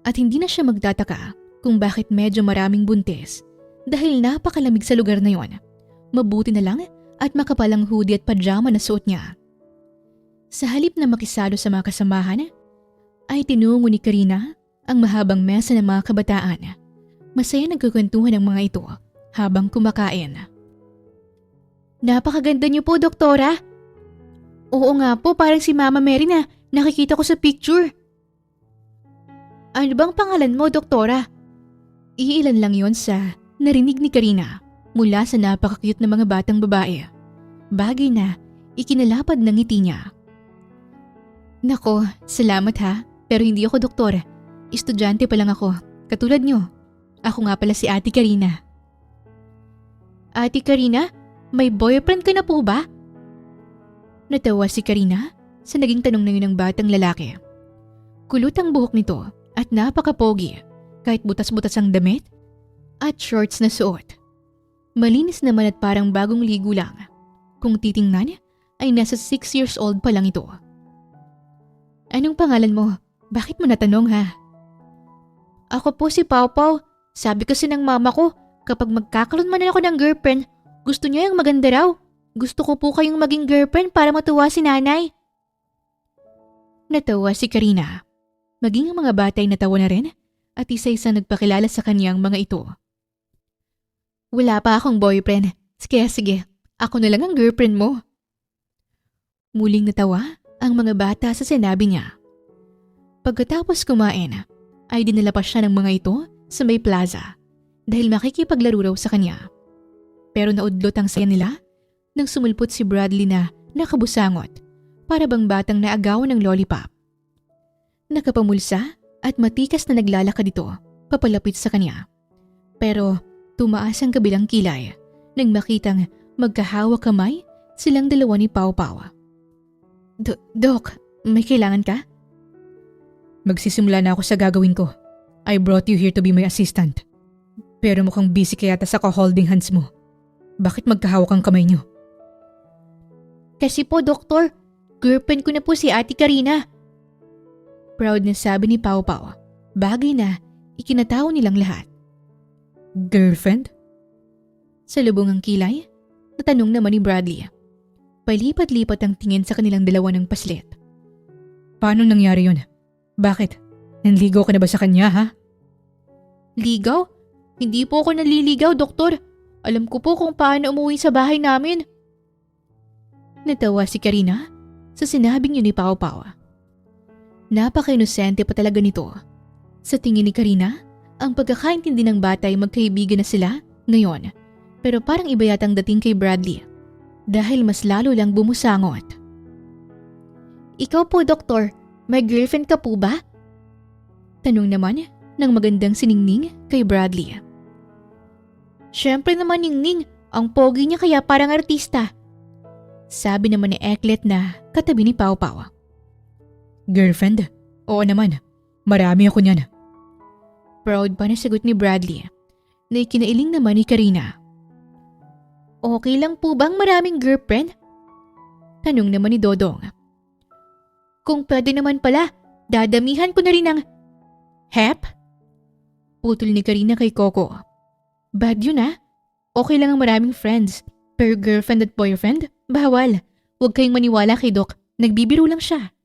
At hindi na siya magtataka kung bakit medyo maraming buntis dahil napakalamig sa lugar na yon. Mabuti na lang at makapalang hoodie at pajama na suot niya. Sa halip na makisalo sa mga kasamahan, ay tinungo ni Karina ang mahabang mesa ng mga kabataan. Masaya nagkukwentuhan ang mga ito habang kumakain. Napakaganda niyo po, Doktora. Oo nga po, parang si Mama Mary na nakikita ko sa picture. Ano bang pangalan mo, Doktora? Iilan lang yon sa narinig ni Karina mula sa napaka-cute na mga batang babae. Bagay na ikinalapad ng ngiti niya. Nako, salamat ha, pero hindi ako doktor. Estudyante pa lang ako, katulad niyo. Ako nga pala si Ate Karina. Ate Karina, may boyfriend ka na po ba? Natawa si Karina sa naging tanong na yun ng batang lalaki. Kulot ang buhok nito at napaka-pogi kahit butas-butas ang damit at shorts na suot. Malinis naman at parang bagong ligo lang. Kung titingnan ay nasa 6 years old pa lang ito. Anong pangalan mo? Bakit mo natanong ha? Ako po si Pau Pau. Sabi kasi ng mama ko, kapag magkakaroon man ako ng girlfriend, gusto niya yung maganda raw. Gusto ko po kayong maging girlfriend para matuwa si nanay. Natawa si Karina. Maging ang mga bata ay natawa na rin at isa-isang nagpakilala sa kanyang mga ito. Wala pa akong boyfriend. Sige, ako na lang ang girlfriend mo. Muling natawa ang mga bata sa sinabi niya. Pagkatapos kumain, ay dinala pa siya ng mga ito sa may plaza dahil makikipaglaro raw sa kanya. Pero naudlot ang saya nila nang sumulpot si Bradley na nakabusangot para bang batang naagawan ng lollipop. Nakapamulsa at matikas na naglalakad ito papalapit sa kanya. Pero tumaas ang kabilang kilay nang makitang magkahawak kamay silang dalawa ni Pau Pau. Dok, may kailangan ka? Magsisimula na ako sa gagawin ko. I brought you here to be my assistant. Pero mukhang busy ka yata sa holding hands mo. Bakit magkahawak ang kamay niyo? Kasi po, Doktor, girlfriend ko na po si Ate Karina. Proud na sabi ni Pau Pau. Bagay na ikinatawa nilang lahat. Girlfriend? Sa lubong ang kilay, natanong naman ni Bradley. Palipat-lipat ang tingin sa kanilang dalawa ng paslit. Paano nangyari yun? Bakit? Nanligaw ka na ba sa kanya, ha? Ligaw? Hindi po ako naliligaw, Doktor. Alam ko po kung paano umuwi sa bahay namin. Natawa si Karina sa sinabing yun ni Pau Pau. Napaka-inosente pa talaga nito. Sa tingin ni Karina, ang pagkakaintindi ng bata ay magkaibigan na sila ngayon. Pero parang iba yatang dating kay Bradley dahil mas lalo lang bumusangot. Ikaw po, Doktor, may girlfriend ka po ba? Tanong naman ng magandang siningning kay Bradley. Siyempre naman, Ningning, ang pogi niya kaya parang artista. Sabi naman ni Eklet na katabi ni Pau Pau. Girlfriend? Oo naman. Marami ako niyan. Proud pa na sagot ni Bradley na ikinailing naman ni Karina. Okay lang po bang maraming girlfriend? Tanong naman ni Dodong. Kung pwede naman pala, dadamihan ko na rin ng hep? Putol ni Karina kay Coco. Bad yun ah. Okay lang ang maraming friends. Pero girlfriend at boyfriend? Bawal. Huwag kayong maniwala kay Doc. Nagbibiro lang siya.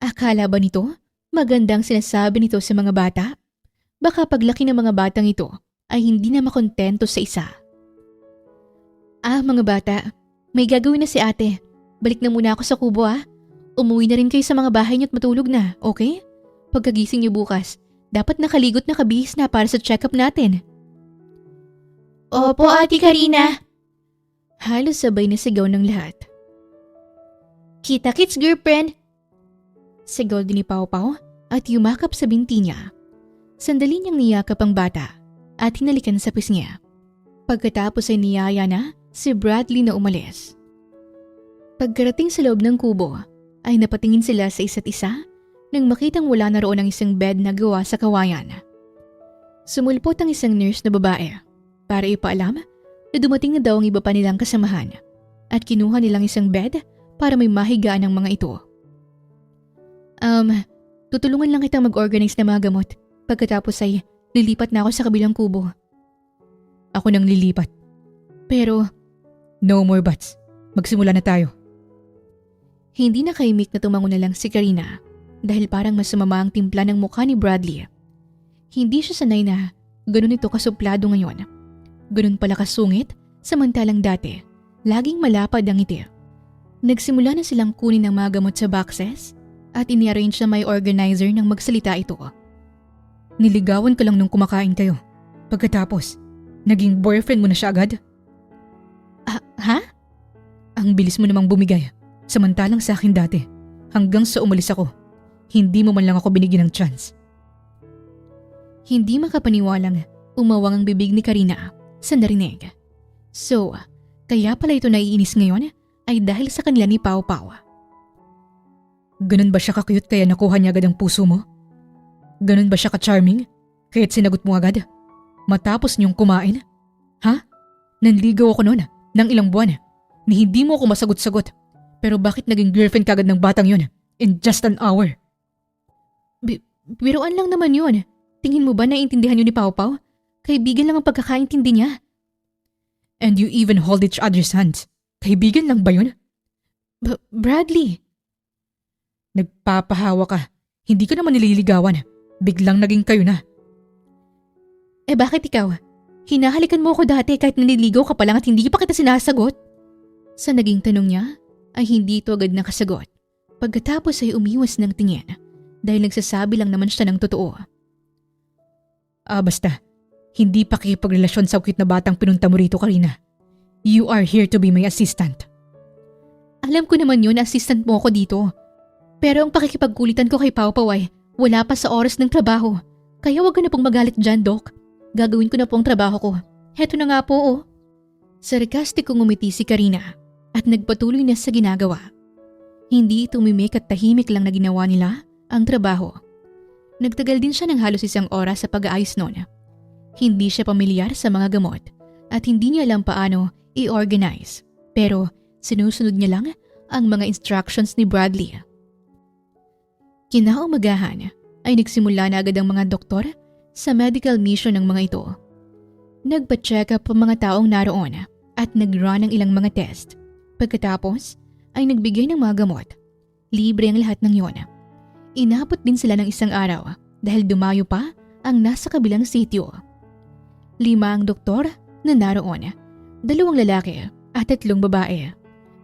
Akala ba nito? Magandang sinasabi nito sa mga bata? Baka paglaki ng mga batang ito ay hindi na makontento sa isa. Mga bata, may gagawin na si ate. Balik na muna ako sa kubo ah. Umuwi na rin kayo sa mga bahay niyo at matulog na, okay? Pagkagising niyo bukas, dapat nakaligot na kabihis na para sa check-up natin. Opo, Ate Karina. Halos sabay na sigaw ng lahat. Kita-kits, girlfriend! Sigaw din ni Pau Pau at yumakap sa binti niya. Sandali niyang niyakap ang bata at hinalikan sa pisngi. Pagkatapos ay niyaya na si Bradley na umalis. Pagkarating sa loob ng kubo, ay napatingin sila sa isa't isa nang makitang wala na roon ang isang bed na gawa sa kawayan. Sumulpot ang isang nurse na babae para ipaalam na dumating na daw ang iba pa nilang kasamahan at kinuha nilang isang bed para may mahigaan ng mga ito. Tutulungan lang kitang mag-organize ng mga gamot. Pagkatapos ay lilipat na ako sa kabilang kubo. Ako nang lilipat. Pero No more buts. Magsimula na tayo. hindi nakaimik na tumango na lang si Karina dahil parang mas sumama ang timpla ng mukha ni Bradley. Hindi siya sanay na ganun ito kasuplado ngayon. Ganun pala kasungit samantalang dati, laging malapad ang ngiti. Nagsimula na silang kunin ang mga gamot sa boxes at ini-arrange na may organizer nang magsalita ito. Niligawan ka lang nung kumakain kayo. Pagkatapos, naging boyfriend mo na siya agad? Ha? Ang bilis mo namang bumigay. Samantalang sa akin dati, hanggang sa umalis ako, hindi mo man lang ako binigyan ng chance. Hindi makapaniwalang umawang ang bibig ni Karina sa narinig. So, kaya pala ito naiinis ngayon ay dahil sa kanila ni Pau Pau. Ganun ba siya ka-cute kaya nakuha niya agad ang puso mo? Ganun ba siya ka-charming kaya't sinagot mo agad? Matapos niyong kumain? Ha? Nanligaw ako noon ng ilang buwan ni hindi mo ako masagot-sagot. Pero bakit naging girlfriend kagad ng batang yun in just an hour? Biruan lang naman yun. Tingin mo ba naiintindihan yun ni Pau Pau? Kaibigan lang ang pagkakaintindi niya. And you even hold each other's hands. Kaibigan lang ba yun? Bradley! Nagpapahawa ka. Hindi ka naman nililigawan. Biglang naging kayo na. Bakit ikaw? Hinahalikan mo ako dati kahit naliligaw ka pa lang at hindi pa kita sinasagot? Sa naging tanong niya, ay hindi ito agad nakasagot. Pagkatapos ay umiwas ng tingin dahil nagsasabi lang naman siya ng totoo. Basta. Hindi pa kikipagrelasyon sa cute na batang pinunta mo rito, Karina. You are here to be my assistant. Alam ko naman yun, assistant mo ako dito. Pero ang pakikipagkulitan ko kay Pau Pau ay wala pa sa oras ng trabaho. Kaya wag ka na pong magalit dyan, Doc. Gagawin ko na po ang trabaho ko. Heto na nga po, oh. Sarkastikong umiti si Karina at nagpatuloy na sa ginagawa. Hindi tumimik at tahimik lang na ginawa nila ang trabaho. Nagtagal din siya ng halos 1 oras sa pag-aayos noon. Hindi siya pamilyar sa mga gamot at hindi niya alam paano i-organize. Pero sinusunod niya lang ang mga instructions ni Bradley. Kinaumagahan ay nagsimula na agad ang mga doktor sa medical mission ng mga ito. Nagpa-check up ang mga taong naroon at nag-run ng ilang mga test. Pagkatapos ay nagbigay ng mga gamot. Libre ang lahat ng yon. Inabot din sila ng 1 araw dahil dumayo pa ang nasa kabilang sitio. 5 ang doktor na naroon, 2 lalaki at 3 babae.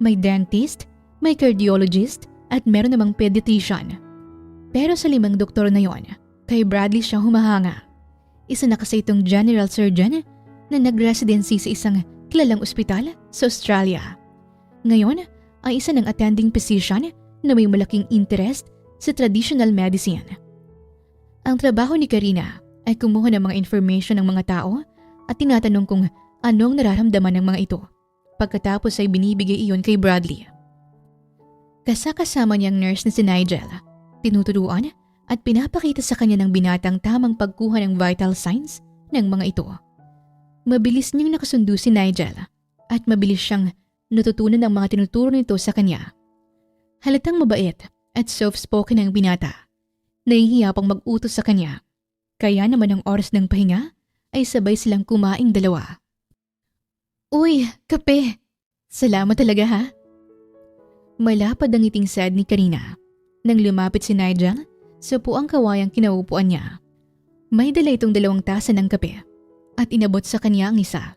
May dentist, may cardiologist at meron namang pediatrician. Pero sa 5 doktor na yon, kay Bradley siya humahanga. Isa na kasi itong general surgeon na nag-residency sa isang kilalang ospital sa Australia. Ngayon ay isa ng attending physician na may malaking interest sa traditional medicine. Ang trabaho ni Karina ay kumuha ng mga information ng mga tao at tinatanong kung anong nararamdaman ng mga ito. Pagkatapos ay binibigay iyon kay Bradley. Kasama niyang nurse na si Nigel. Tinuturuan at pinapakita sa kanya ng binatang tamang pagkuha ng vital signs ng mga ito. Mabilis niyang nakasundo si Nigel at mabilis siyang natutunan ang mga tinuturo nito sa kanya. Halatang mabait at soft-spoken ang binata. Nahihiya pang mag-utos sa kanya. Kaya naman ang oras ng pahinga ay sabay silang kumaing 2. Uy, kape! Salamat talaga ha? Malapad ang ngiting sad ni Karina. Nang lumapit si Nigel, sa puang kawayang kinaupuan niya. May dala itong 2 tasa ng kape at inabot sa kanya ang isa.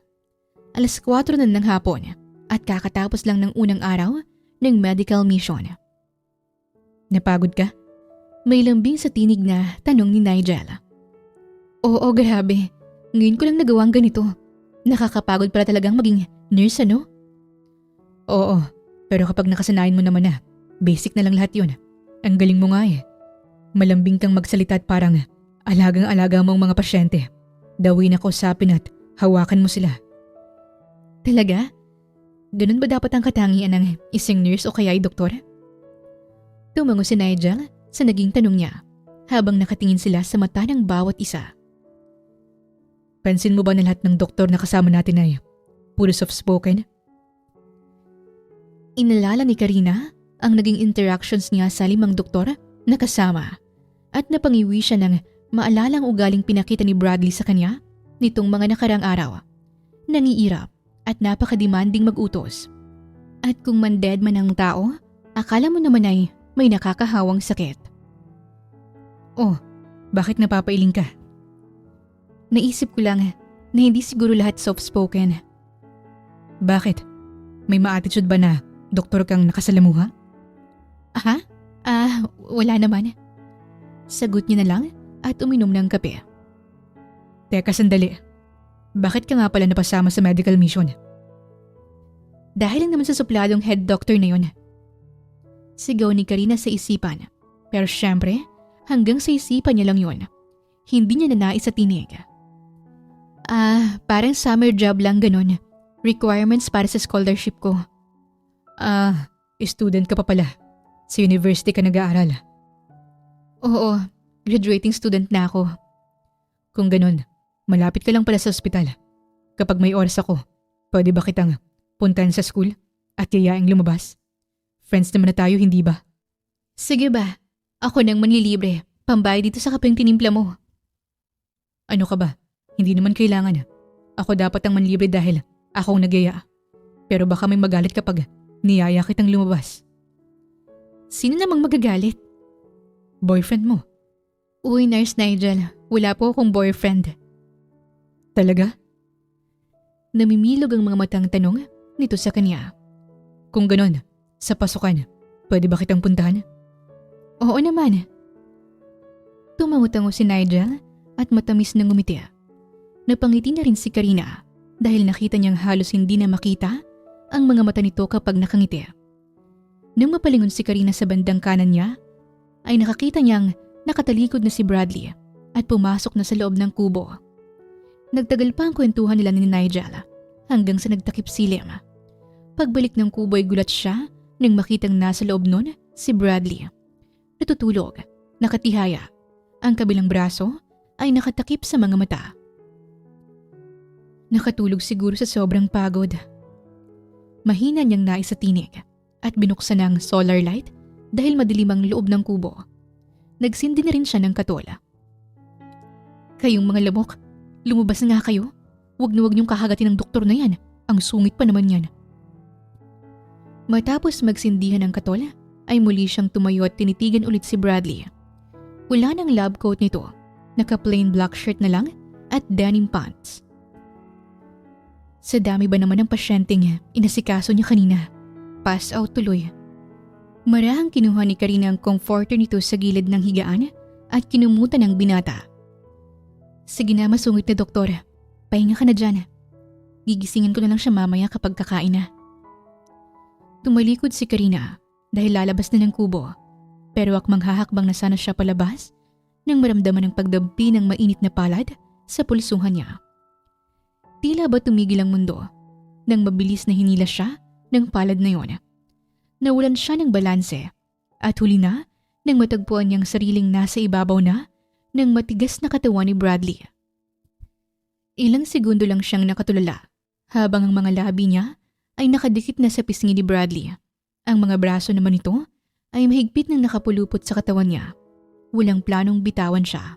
4:00 na ng hapon at kakatapos lang ng unang araw ng medical mission. Napagod ka? May lambing sa tinig na tanong ni Nigel. Oo, grabe. Ngayon ko lang nagawang ganito. Nakakapagod pala talagang maging nurse, ano? Oo, pero kapag nakasanayan mo naman na, basic na lang lahat yun. Ang galing mo nga eh. Malambing kang magsalita at parang alagang-alaga mo ang mga pasyente. Dawin ako sapin at hawakan mo sila. Talaga? Ganun ba dapat ang katangian ng isang nurse o kaya ay doktor? Tumango si Nigel sa naging tanong niya habang nakatingin sila sa mata ng bawat isa. Pansin mo ba na lahat ng doktor na kasama natin ay puro soft-spoken? Inalala ni Karina ang naging interactions niya sa 5 doktor na kasama at napangiwi siya ng maalalang ugaling pinakita ni Bradley sa kanya nitong mga nakarang araw. Nangiirap at napaka-demanding mag-utos. At kung man-dead man ang tao, akala mo naman ay may nakakahawang sakit. Oh, bakit napapailing ka? Naisip ko lang na hindi siguro lahat soft-spoken. Bakit? May ma-attitude ba na doktor kang nakasalamuha? Ha? Wala naman. Sagot niya na lang at uminom ng kape. Teka sandali. Bakit ka nga pala napasama sa medical mission? Dahil lang naman sa supladong head doctor na yun. Sigaw ni Karina sa isipan. Pero syempre, hanggang sa isipan niya lang yun. Hindi niya nanais sa tinig. Parang summer job lang ganun. Requirements para sa scholarship ko. Student ka pa pala. Sa university ka nag-aaral. Oo, graduating student na ako. Kung ganun, malapit ka lang pala sa ospital. Kapag may oras ako, pwede ba kitang puntahan sa school at yayaing lumabas? Friends naman na tayo, hindi ba? Sige ba? Ako nang manlilibre. Pambayad dito sa kapeng tinimpla mo. Ano ka ba? Hindi naman kailangan. Ako dapat ang manlibre dahil ako ang nagyaya. Pero baka may magalit kapag niyaya kitang lumabas. Sino namang magagalit? Boyfriend mo. Uy, Nurse Nigel. Wala po akong boyfriend. Talaga? Namimilog ang mga matang tanong nito sa kanya. Kung ganon, sa pasukan, pwede ba kitang puntahan? Oo naman. Tumango-tango si Nigel at matamis na ngumiti. Napangiti na rin si Karina dahil nakita niyang halos hindi na makita ang mga mata nito kapag nakangiti. Nang mapalingon si Karina sa bandang kanan niya, ay nakakita niyang nakatalikod na si Bradley at pumasok na sa loob ng kubo. Nagtagal pa ang kwentuhan nila ni Nigel hanggang sa nagtakip silim. Pagbalik ng kubo ay gulat siya nang makitang nasa loob nun si Bradley. Natutulog, nakatihaya. Ang kabilang braso ay nakatakip sa mga mata. Nakatulog siguro sa sobrang pagod. Mahina niyang nais sa tinig at binuksan ang solar light dahil madilim ang loob ng kubo. Nagsindi na rin siya ng katola. Kayong mga lamok, lumabas na nga kayo. Huwag na huwag niyong kahagatin ng doktor na yan. Ang sungit pa naman yan. Matapos magsindihan ng katola, ay muli siyang tumayo at tinitigan ulit si Bradley. Wala ng lab coat nito. Naka-plain black shirt na lang at denim pants. Sa dami ba naman ng pasyenteng inasikaso niya kanina? Pass out tuloy. Marahang kinuha ni Karina ang comforter nito sa gilid ng higaan at kinumutan ng binata. Sige na, masungit na doktor. Pahinga ka na dyan. Gigisingin ko na lang siya mamaya kapag kakain na. Tumalikod si Karina dahil lalabas na ng kubo. Pero akmang hahakbang na sana siya palabas nang maramdaman ang pagdampi ng mainit na palad sa pulsuhan niya. Tila ba tumigil ang mundo nang mabilis na hinila siya ng palad na yon. Nawalan siya ng balanse at huli na nang matagpuan niyang sariling nasa ibabaw na ng matigas na katawan ni Bradley. Ilang segundo lang siyang nakatulala habang ang mga labi niya ay nakadikit na sa pisngi ni Bradley. Ang mga braso naman nito ay mahigpit nang nakapulupot sa katawan niya. Walang planong bitawan siya.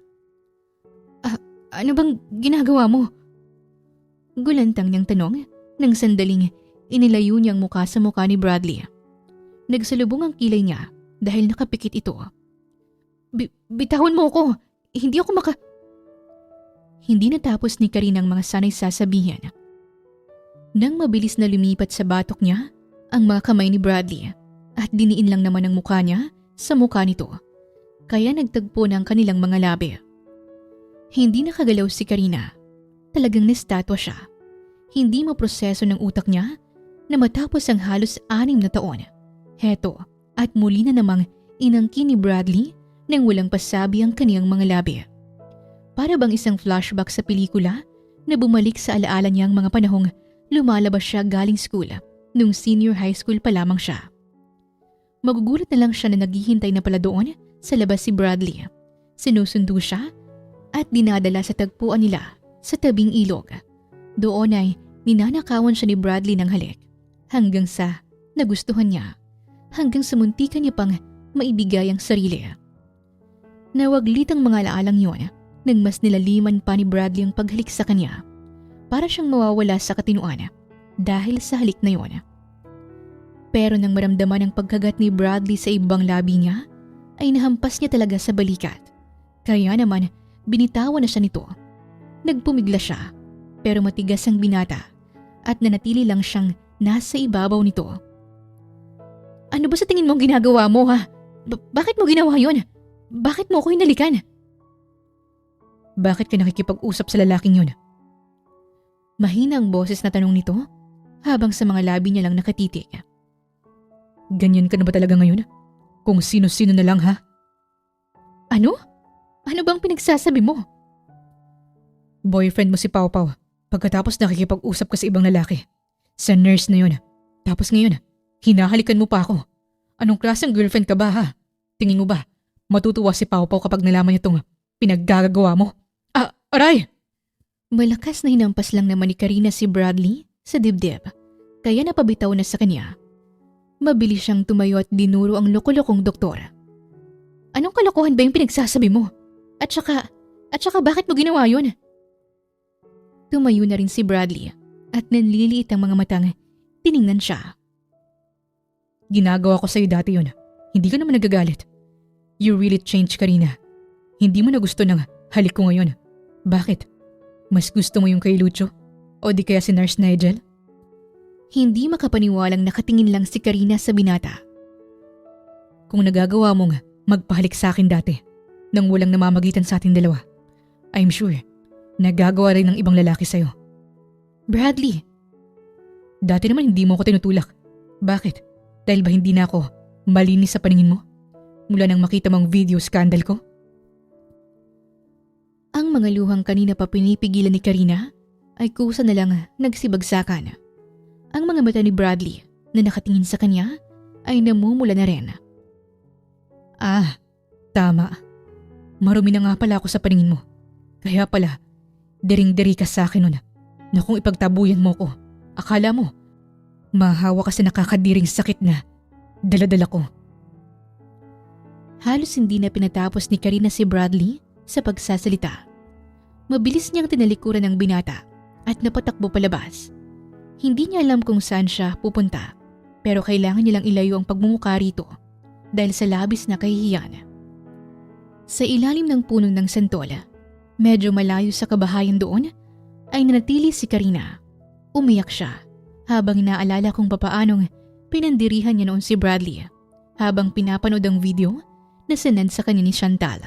Ano bang ginagawa mo? Gulantang niyang tanong nang sandaling inilayo niyang muka sa muka ni Bradley. Nagsalubong ang kilay niya dahil nakapikit ito. Bitawan mo ako! Hindi ako Hindi natapos ni Karina ang mga sanay sasabihin. Nang mabilis na lumipat sa batok niya ang mga kamay ni Bradley at diniin lang naman ang mukha niya sa mukha nito. Kaya nagtagpo ng kanilang mga labi. Hindi nakagalaw si Karina. Talagang nestatwa siya. Hindi maproseso ng utak niya na matapos ang halos 6 na taon. Heto at muli na namang inangkin ni Bradley nang walang pasabi ang kaniyang mga labi. Para bang isang flashback sa pelikula na bumalik sa alaala niyang mga panahong lumalabas siya galing school nung senior high school pa lamang siya. Magugulat na lang siya na naghihintay na pala doon sa labas si Bradley. Sinusundo siya at dinadala sa tagpuan nila sa tabing ilog. Doon ay ninanakawan siya ni Bradley ng halik hanggang sa nagustuhan niya, hanggang sa muntikan niya pang maibigay ang sarili. Nawaglit ang mga alaalang yun nang mas nilaliman pa ni Bradley ang paghalik sa kanya para siyang mawawala sa katinuan dahil sa halik na yun. Pero nang maramdaman ang pagkagat ni Bradley sa ibang labi niya, ay nahampas niya talaga sa balikat. Kaya naman, binitawan na siya nito. Nagpumigla siya, pero matigas ang binata at nanatili lang siyang nasa ibabaw nito. Ano ba sa tingin mo ang ginagawa mo, ha? Bakit mo ginawa yun? Bakit mo ako hinalikan? Bakit ka nakikipag-usap sa lalaking yun? Mahina ang boses na tanong nito habang sa mga labi niya lang nakatitig. Ganyan ka na ba talaga ngayon? Kung sino-sino na lang, ha? Ano? Ano bang pinagsasabi mo? Boyfriend mo si Pau Pau pagkatapos nakikipag-usap ka sa ibang lalaki. Sa nurse na yun. Tapos ngayon, hinahalikan mo pa ako. Anong klaseng girlfriend ka ba, ha? Tingin mo ba, matutuwa si Pau Pau kapag nalaman niya itong pinaggagawa mo? Aray! Malakas na hinampas lang naman ni Karina si Bradley sa dibdib, kaya napabitaw na sa kanya. Mabilis siyang tumayo at dinuro ang loko-lokong doktor. Anong kalokohan ba yung pinagsasabi mo? At saka bakit mo ginawa yun? Tumayo na rin si Bradley at nanliliit ang mga matang tiningnan siya. Ginagawa ko sa'yo dati yun. Hindi ka naman nagagalit. You really changed, Karina. Hindi mo na gusto ng halik ko ngayon. Bakit? Mas gusto mo yung kay Lucho? O di kaya si Nurse Nigel? Hindi makapaniwalang nakatingin lang si Karina sa binata. Kung nagagawa mong magpahalik sa akin dati, nang walang namamagitan sa ating dalawa, I'm sure, nagagawa rin ng ibang lalaki sa'yo. Bradley! Dati naman hindi mo ako tinutulak. Bakit? Dahil ba hindi na ako malinis sa paningin mo? Mula nang makita mong video scandal ko? Ang mga luhang kanina pa pinipigilan ni Karina ay kusa na lang nagsibagsakan. Ang mga mata ni Bradley na nakatingin sa kanya ay namumula na rin. Tama. Marumi na nga pala ako sa paningin mo. Kaya pala, dering-deri ka sa akin nun na kung ipagtabuyan mo ko, akala mo, mahawa ka sa nakakadiring sakit na dala-dala ko. Halos hindi na pinatapos ni Karina si Bradley sa pagsasalita. Mabilis niyang tinalikuran ang binata at napatakbo palabas. Hindi niya alam kung saan siya pupunta, pero kailangan nilang ilayo ang pagmumukha rito dahil sa labis na kahihiyan. Sa ilalim ng puno ng santola, medyo malayo sa kabahayan doon, ay nanatili si Karina. Umiyak siya habang inaalala kung papaanong pinandirihan niya noon si Bradley habang pinapanood ang video na sinend sa kanya ni Chantal.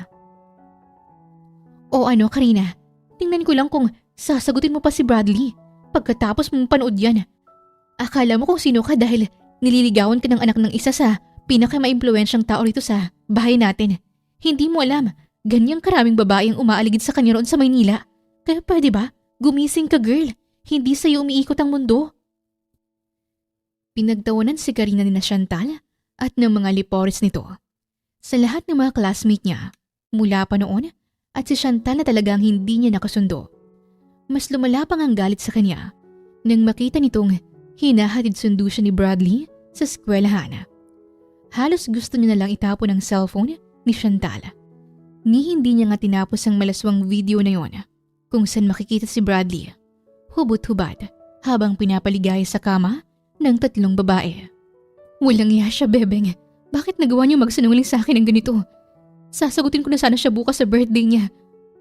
O ano, Karina, tingnan ko lang kung sasagutin mo pa si Bradley pagkatapos mong panood yan. Akala mo kung sino ka dahil nililigawan ka ng anak ng isa sa pinaka-maimpluwensyang tao rito sa bahay natin. Hindi mo alam, ganyang karaming babae ang umaaligid sa kanya roon sa Maynila. Kaya pwede ba, gumising ka girl, hindi sa'yo umiikot ang mundo. Pinagtawanan si Karina ni Chantal at ng mga liporis nito. Sa lahat ng mga classmate niya, mula pa noon, at si Chantal na talagang hindi niya nakasundo. Mas lumala pang ang galit sa kanya nang makita nitong hinahatid sundo siya ni Bradley sa eskwelahan. Halos gusto niya na lang itapon ang cellphone ni Chantal. Ni hindi niya nga tinapos ang malaswang video na yon kung saan makikita si Bradley hubot-hubad habang pinapaligaya sa kama ng 3 babae. Walang iya siya, bebeng. Bakit nagawa niyo magsinungaling sa akin ng ganito? Sasagutin ko na sana siya bukas sa birthday niya.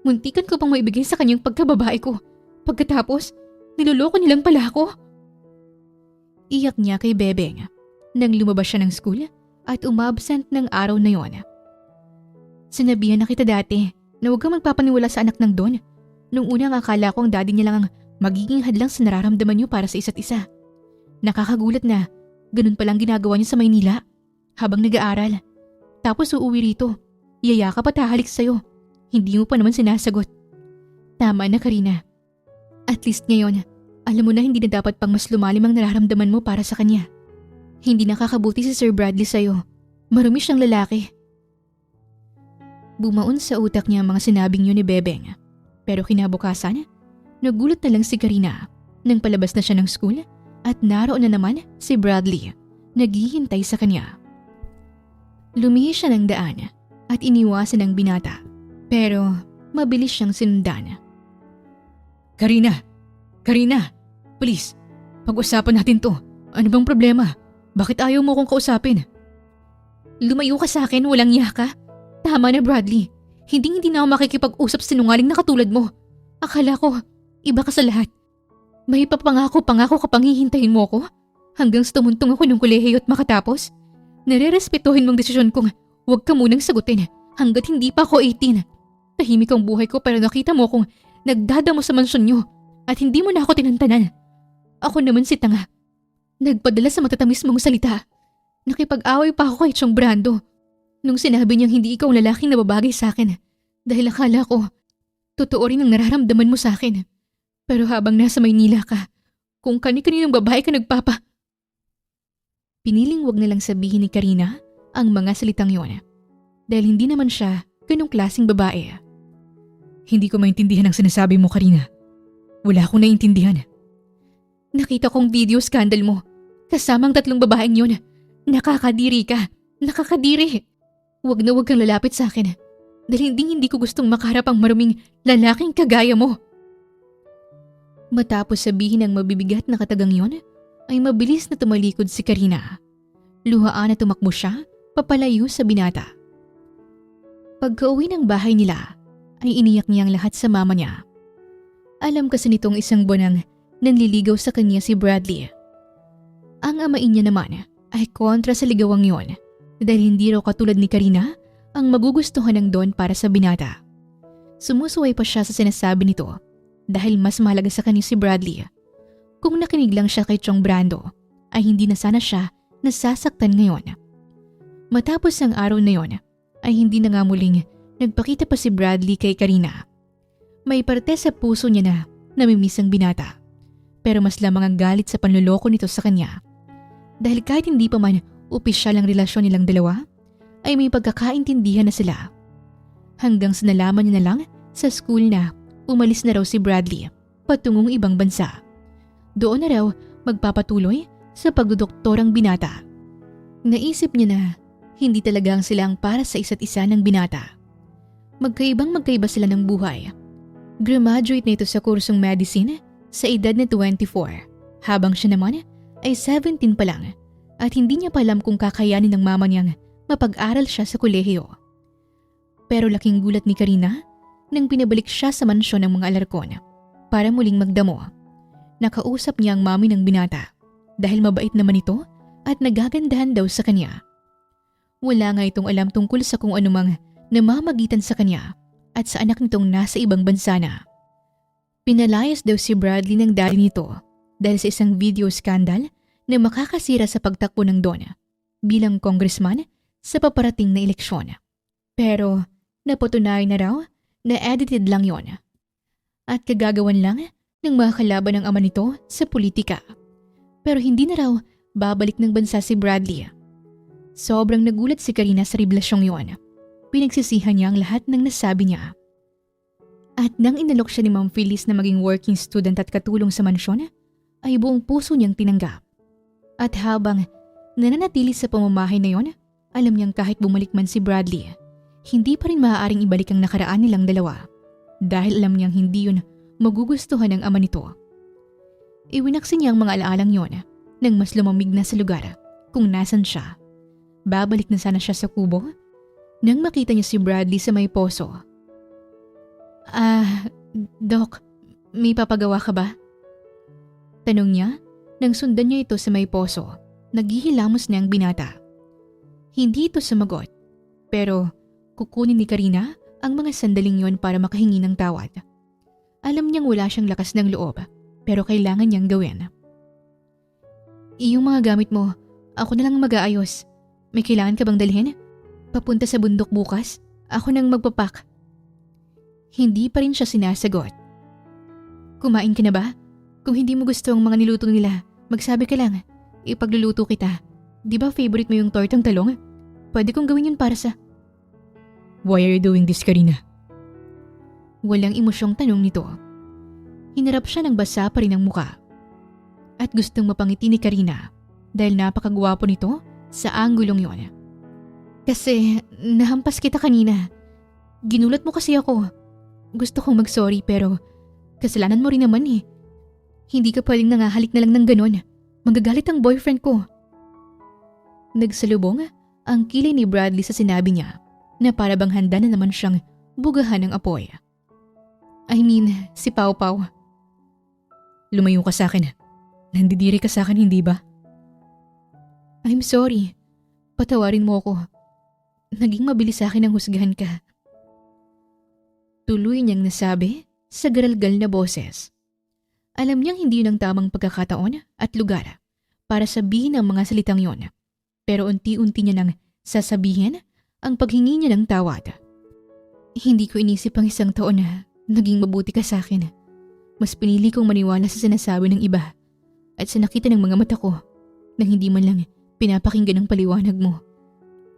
Muntikan ko pang maibigay sa kanyang pagkababae ko. Pagkatapos, niloloko nilang pala ako. Iyak niya kay Bebeng nang lumabas siya ng school at umabsent ng araw na yon. Sinabihan na kita dati na huwag kang magpapaniwala sa anak ng Don. Nung una ang akala ko ang daddy niya lang ang magiging hadlang sa nararamdaman niyo para sa isa't isa. Nakakagulat na ganun palang ginagawa niya sa Maynila habang nag-aaral. Tapos uuwi rito, yayakap at hahalik sa'yo. Hindi mo pa naman sinasagot. Tama na, Karina. At least ngayon, alam mo na hindi na dapat pang mas lumalim ang nararamdaman mo para sa kanya. Hindi nakakabuti si Sir Bradley sa'yo. Marumi siyang lalaki. Bumaon sa utak niya ang mga sinabing yun ni Bebeng. Pero kinabukasan, Nagulat na lang si Karina nang palabas na siya ng school at naroon na naman si Bradley, naghihintay sa kanya. Lumihis siya ng daan at iniwasan ng binata, pero mabilis siyang sinundan. Karina! Karina! Please, pag-usapan natin to. Ano bang problema? Bakit ayaw mo kong kausapin? Lumayo ka sa akin, walang iya ka. Tama na, Bradley. Hindi na ako makikipag-usap sa sinungaling na katulad mo. Akala ko, iba ka sa lahat. May pangako ka pang hihintayin mo ko? Hanggang sa tumuntong ako ng kolehiyo at makatapos? Nare-respetuhin mong desisyon kong huwag ka munang sagutin hanggat hindi pa ako 18. Tahimik ang buhay ko pero nakita mo kong nagdadamo sa mansyon niyo at hindi mo na ako tinantanan. Ako naman si tanga. Nagpadala sa matatamis mong salita. Nakipag-away pa ako kay Chong Brando nung sinabi niyang hindi ikaw ang lalaking nababagay sa akin dahil akala ko totoo rin ang nararamdaman mo sa akin. Pero habang nasa Maynila ka, kung kani-kaninong babae ka nagpapa. Piniling wag na lang sabihin ni Karina ang mga salitang yon dahil hindi naman siya ganong klaseng babae. Hindi ko maintindihan ang sinasabi mo, Karina. Wala akong naiintindihan. Nakita kong video scandal mo. Kasamang 3 babaeng yon. Nakakadiri ka. Nakakadiri. Wag na wag kang lalapit sa akin dahil hindi ko gustong makaharap ang maruming lalaking kagaya mo. Matapos sabihin ang mabibigat na katagang yon, ay mabilis na tumalikod si Karina. Luhaan na tumakbo siya papalayo sa binata. Pagka-uwi ng bahay nila, ay iniyak niya ang lahat sa mama niya. Alam kasi nitong isang buwan nanliligaw sa kanya si Bradley. Ang amain niya naman ay kontra sa ligawang yon dahil hindi raw katulad ni Karina ang magugustuhan ng Don para sa binata. Sumusuway pa siya sa sinasabi nito dahil mas mahalaga sa kanya si Bradley. Kung nakinig lang siya kay Chong Brando, ay hindi na sana siya nasasaktan ngayon. Matapos ang araw na yon, ay hindi na nga muling nagpakita pa si Bradley kay Karina. May parte sa puso niya na namimiss ang binata, pero mas lamang ang galit sa panloloko nito sa kanya. Dahil kahit hindi pa man opisyal ang relasyon nilang dalawa, ay may pagkakaintindihan na sila. Hanggang sa nalaman niya na lang sa school na umalis na raw si Bradley patungong ibang bansa. Doon na raw magpapatuloy sa pagdodoktorang binata. Naisip niya na hindi talagang sila ang para sa isa't isa ng binata. Magkaibang-magkaiba sila ng buhay. Graduate na ito sa kursong medicine sa edad na 24, habang siya naman ay 17 pa lang at hindi niya pa alam kung kakayanin ng mama niyang mapag-aral siya sa kolehiyo. Pero laking gulat ni Karina nang pinabalik siya sa mansyon ng mga alarkon para muling magdamo. Nakausap niya ang mami ng binata dahil mabait naman ito at nagagandahan daw sa kanya. Wala nga itong alam tungkol sa kung anumang namamagitan sa kanya at sa anak nitong nasa ibang bansa na. Pinalayas daw si Bradley ng daddy nito dahil sa isang video scandal na makakasira sa pagtakbo ng Don bilang congressman sa paparating na eleksyon. Pero napatunayan na raw na edited lang yon at kagagawan lang ng mga kalaban ng ama nito sa politika. Pero hindi na raw babalik ng bansa si Bradley. Sobrang nagulat si Karina sa revelasyong yon. Pinagsisihan niya ang lahat ng nasabi niya. At nang inalok siya ni Ma'am Phyllis na maging working student at katulong sa mansyon, ay buong puso niyang tinanggap. At habang nananatili sa pamamahay na yon, alam niyang kahit bumalik man si Bradley, hindi pa rin maaaring ibalik ang nakaraan nilang dalawa dahil alam niyang hindi yun magugustuhan ng ama nito. Iwinaksi niya ang mga alaalang yon nang mas lumamig na sa lugar kung nasan siya. Babalik na sana siya sa kubo nang makita niya si Bradley sa may poso. Doc, may papagawa ka ba? Tanong niya nang sundan niya ito sa may poso. Naghihilamos na ang binata. Hindi ito sumagot, pero kukunin ni Karina ang mga sandaling yon para makahingi ng tawad. Alam niyang wala siyang lakas ng loob, pero kailangan niyang gawin. Iyong mga gamit mo, ako na lang mag-aayos. May kailangan ka bang dalhin? Papunta sa bundok bukas, ako nang magpapak. Hindi pa rin siya sinasagot. Kumain ka na ba? Kung hindi mo gusto ang mga niluto nila, magsabi ka lang. Ipagluluto kita. Di ba favorite mo yung tortang talong? Pwede kong gawin yun para sa... Why are you doing this, Karina? Walang emosyong tanong nito. Hinarap siya ng basa pa rin ang muka. At gustong mapangiti ni Karina dahil napakagwapo nito sa anggulong yon. Kasi nahampas kita kanina. Ginulat mo kasi ako. Gusto kong mag-sorry pero kasalanan mo rin naman eh. Hindi ka pwedeng nangahalik na lang ng ganon. Magagalit ang boyfriend ko. Nagsalubong ang kilay ni Bradley sa sinabi niya na para bang handa na naman siyang bugahan ng apoy. I mean, si Pau Pau. Lumayo ka sa akin. Nandidiri ka sa akin, hindi ba? I'm sorry. Patawarin mo ako. Naging mabilis sa akin ang husgahan ka. Tuloy niyang nasabi sa garalgal na boses. Alam niyang hindi yun ang tamang pagkakataon at lugar para sabihin ang mga salitang yon. Pero unti-unti niya nang sasabihin ang paghingi niya ng tawad. Hindi ko inisip ang isang taon na naging mabuti ka sa akin. Mas pinili kong maniwala sa sinasabi ng iba at sa nakita ng mga mata ko nang hindi man lang pinapakinggan ang paliwanag mo.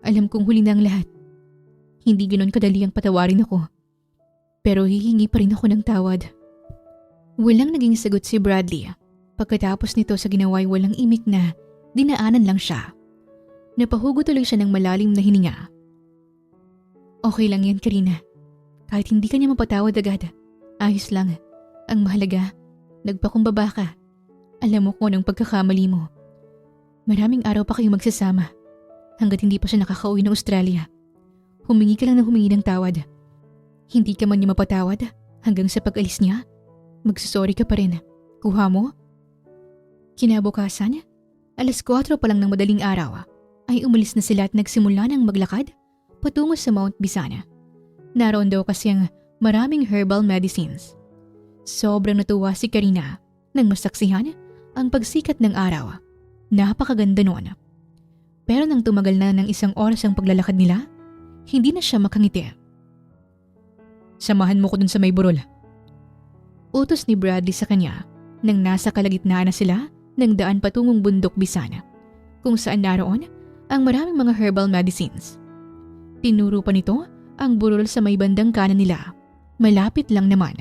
Alam kong huli na ang lahat. Hindi ganon kadali ang patawarin ako. Pero hihingi pa rin ako ng tawad. Walang naging sagot si Bradley. Pagkatapos nito sa ginawa'y walang imik na dinaanan lang siya. Napahugot tuloy siya ng malalim na hininga. Okay lang yan, Karina. Kahit hindi ka niya mapatawad agad, ayos lang. Ang mahalaga, nagpakumbaba ka. Alam mo kung anong pagkakamali mo. Maraming araw pa kayong magsasama hanggat hindi pa siya nakakauwi ng Australia. Humingi ka lang ng humingi ng tawad. Hindi ka man niya mapatawad hanggang sa pag-alis niya, magsasorry ka pa rin. Kuha mo? Kinabukasan, 4:00 pa lang ng madaling araw, ay umalis na sila at nagsimula ng maglakad patungo sa Mount Bisana. Naroon daw kasi ang maraming herbal medicines. Sobrang natuwa si Karina nang masaksihan ang pagsikat ng araw. Napakaganda noon. Pero nang tumagal na ng 1 oras ang paglalakad nila, hindi na siya makangiti. Samahan mo ko dun sa may burol. Utos ni Bradley sa kanya nang nasa kalagitnaan na sila ng daan patungong bundok Bisana, kung saan naroon ang maraming mga herbal medicines. Tinuro pa nito ang burol sa may bandang kanan nila. Malapit lang naman.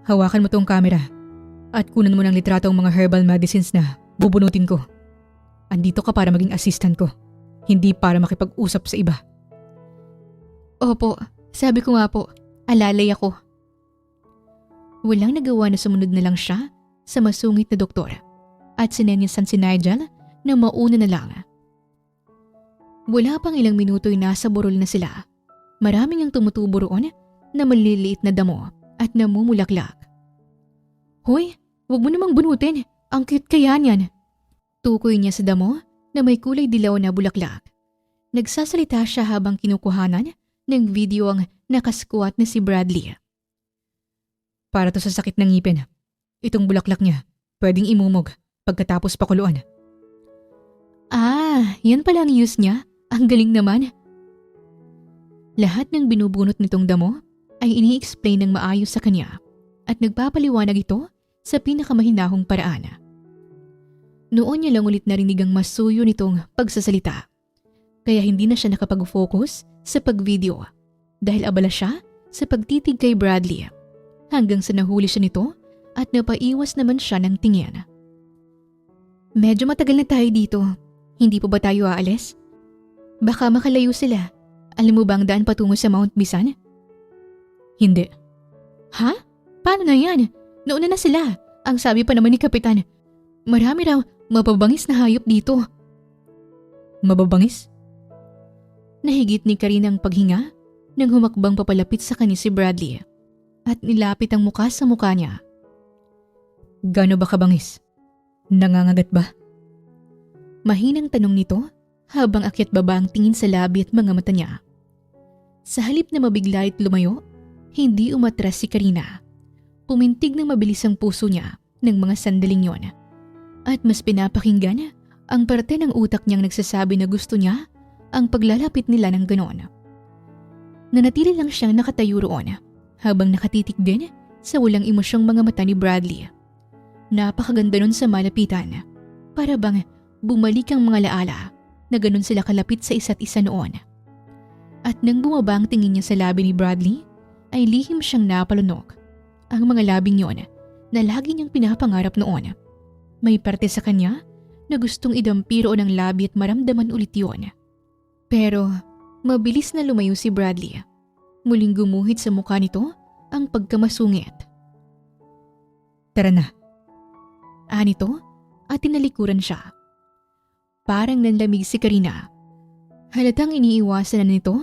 Hawakan mo tong camera at kunan mo ng litrato ang mga herbal medicines na bubunutin ko. Andito ka para maging assistant ko, hindi para makipag-usap sa iba. Opo, sabi ko nga po, alalay ako. Walang nagawa na sumunod na lang siya sa masungit na doktor at sinenyasan si Nigel na mauna na lang. Wala pang ilang minuto'y nasa burol na sila. Maraming ang tumutubo roon na maliliit na damo at namumulaklak. Hoy, wag mo namang bunutin. Ang cute kaya niyan. Tukoy niya sa damo na may kulay dilaw na bulaklak. Nagsasalita siya habang kinukuhanan ng video ang nakasquat na si Bradley. Para to sa sakit ng ngipin. Itong bulaklak niya, pwedeng imumog pagkatapos pakuluan. Ah, yan pala ang use niya. Ang galing naman. Lahat ng binubunot nitong damo ay ini-explain ng maayos sa kanya at nagpapaliwanag ito sa pinakamahinahong paraan. Noon niya lang ulit narinig ang masuyo nitong pagsasalita. Kaya hindi na siya nakapag-focus sa pag-video dahil abala siya sa pagtitig kay Bradley hanggang sa nahuli siya nito at napaiwas naman siya ng tingin. Medyo matagal na tayo dito. Hindi pa ba tayo aalis? Baka makalayo sila. Alam mo ba ang daan patungo sa Mount Bisan? Hindi. Ha? Paano na yan? Nauna na sila. Ang sabi pa naman ni Kapitan, marami raw mapabangis na hayop dito. Mababangis? Nahigit ni Karina ang paghinga nang humakbang papalapit sa kanya si Bradley at nilapit ang muka sa muka niya. Gaano ba kabangis? Nangangagat ba? Mahinang tanong nito habang akyat baba ang tingin sa labi at mga mata niya. Sa halip na mabigla at lumayo, hindi umatras si Karina. Pumintig ng mabilis ang puso niya ng mga sandaling yon. At mas pinapakinggan ang parte ng utak niyang nagsasabi na gusto niya ang paglalapit nila ng ganon. Nanatili lang siyang nakatayo roon habang nakatitig din sa walang emosyong mga mata ni Bradley. Napakaganda nun sa malapitan. Para bang bumalik ang mga laala na ganon sila kalapit sa isa't isa noon. At nang bumaba ang tingin niya sa labi ni Bradley, ay lihim siyang napalunok. Ang mga labing yon na lagi niyang pinapangarap noon. May parte sa kanya na gustong idampiro ng labi at maramdaman ulit yun. Pero mabilis na lumayo si Bradley. Muling gumuhit sa mukha nito ang pagkamasungit. Tara na. Anito at tinalikuran siya. Parang nanlamig si Karina. Halatang iniiwasan na nito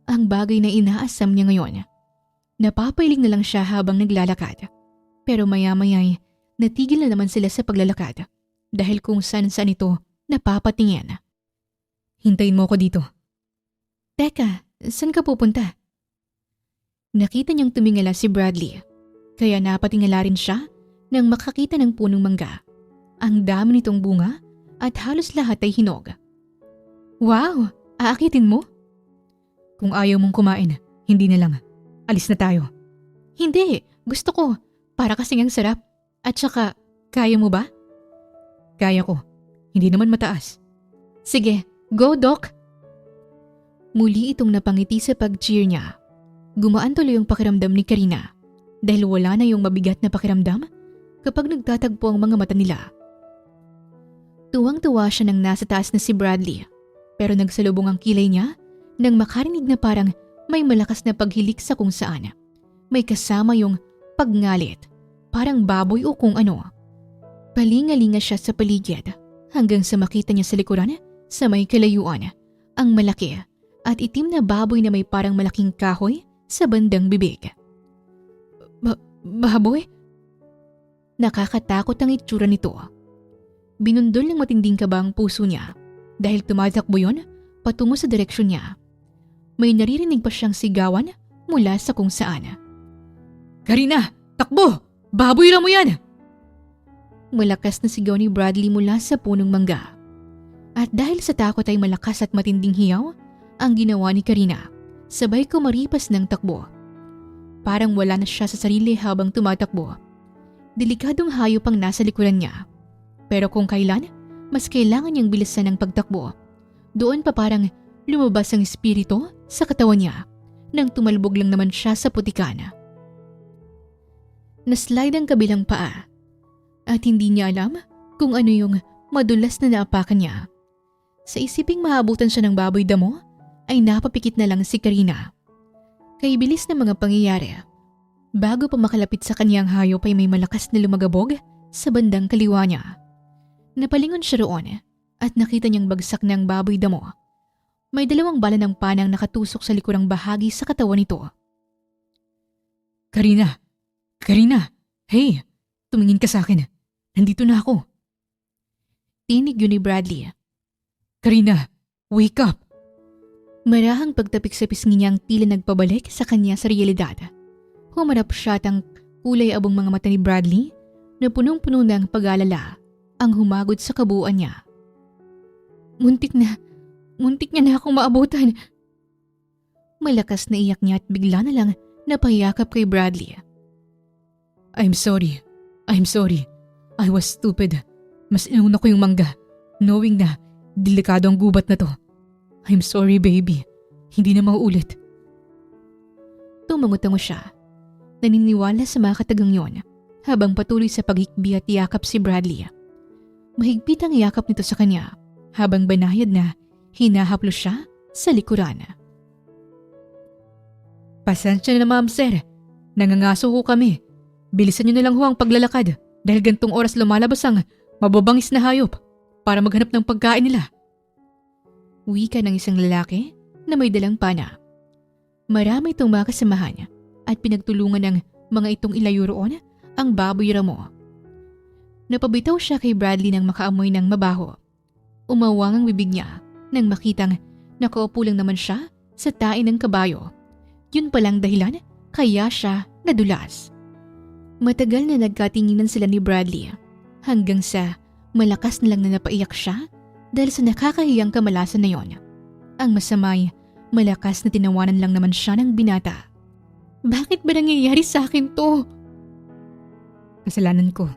ang bagay na inaasam niya ngayon. Napapailing na lang siya habang naglalakad. Pero maya-maya'y natigil na naman sila sa paglalakad dahil kung saan-saan ito napapatingin. Hintayin mo ako dito. Teka, saan ka pupunta? Nakita niyang tumingala si Bradley, kaya napatingala rin siya nang makakita ng punong mangga. Ang dami nitong bunga at halos lahat ay hinog. Wow! Aakitin mo? Kung ayaw mong kumain, hindi na lang. Alis na tayo. Hindi, gusto ko. Para kasing ang sarap. At saka, kaya mo ba? Kaya ko. Hindi naman mataas. Sige, go Doc! Muli itong napangiti sa pag-cheer niya. Gumaan tuloy yung pakiramdam ni Karina dahil wala na yung mabigat na pakiramdam kapag nagtatagpo ang mga mata nila. Tuwang-tuwa siya nang nasa taas na si Bradley pero nagsalubong ang kilay niya nang makarinig na parang may malakas na paghilik sa kung saan. May kasama yung pagngalit, parang baboy o kung ano. Palingalinga siya sa paligid hanggang sa makita niya sa likuran sa may kalayuan ang malaki at itim na baboy na may parang malaking kahoy sa bandang bibig. Baboy? Nakakatakot ang itsura nito. Binundol ng matinding kaba ang puso niya dahil tumatakbo yon patungo sa direksyon niya. May naririnig pa siyang sigawan mula sa kung saan. Karina! Takbo! Baboy na mo yan! Malakas na sigaw ni Bradley mula sa punong mangga. At dahil sa takot ay malakas at matinding hiyaw ang ginawa ni Karina, sabay kumaripas ng takbo. Parang wala na siya sa sarili habang tumatakbo. Delikadong hayop ang nasa likuran niya. Pero kung kailan, mas kailangan niyang bilisan ng pagtakbo. Doon pa parang lumabas ang espiritu sa katawan niya nang tumalbog lang naman siya sa putikan. Naslide ang kabilang paa at hindi niya alam kung ano yung madulas na naapakan niya. Sa isiping mahabutan siya ng baboy damo, ay napapikit na lang si Karina. Kay bilis ng mga pangyayari, bago pa makalapit sa kanyang hayop ay may malakas na lumagabog sa bandang kaliwa niya. Napalingon siya roon at nakita niyang bagsak ng baboy damo. May 2 bala ng panang nakatusok sa likurang bahagi sa katawan nito. Karina! Karina! Hey! Tumingin ka sa akin. Nandito na ako. Tinig yun ni Bradley. Karina! Wake up! Marahang pagtapik sa pisngi niya ang tila nagpabalik sa kanya sa realidad. Humarap siya at ang kulay abong mga mata ni Bradley na punong-puno ng pag-alala ang humagod sa kabuuan niya. Muntik niya na akong maabutan. Malakas na iyak niya at bigla na lang napayakap kay Bradley. I'm sorry. I was stupid. Mas inuna ko yung mangga, knowing na delikado ang gubat na to. I'm sorry, baby. Hindi na mauulit. Tumangutango siya. Naniniwala sa mga katagang yon habang patuloy sa paghikbi at yakap si Bradley. Mahigpit ang yakap nito sa kanya habang banayad na hinahaplos siya sa likuran. Pasensya na ma'am sir. Nangangaso ho kami. Bilisan niyo na lang ho ang paglalakad dahil gantong oras lumalabas ang mababangis na hayop para maghanap ng pagkain nila. Wika ng isang lalaki na may dalang pana. Marami itong mga kasamahan at pinagtulungan ng mga itong ilayo roon ang baboy ramo. Napabitaw siya kay Bradley nang makaamoy ng mabaho. Umawang ang bibig niya nang makitang nakaupo lang naman siya sa tain ng kabayo. Yun palang dahilan kaya siya nadulas. Matagal na nagkatinginan sila ni Bradley hanggang sa malakas na lang na napaiyak siya dahil sa nakakahiyang kamalasan na yon. Ang masamay, malakas na tinawanan lang naman siya ng binata. Bakit ba nangyayari sa akin to? Kasalanan ko.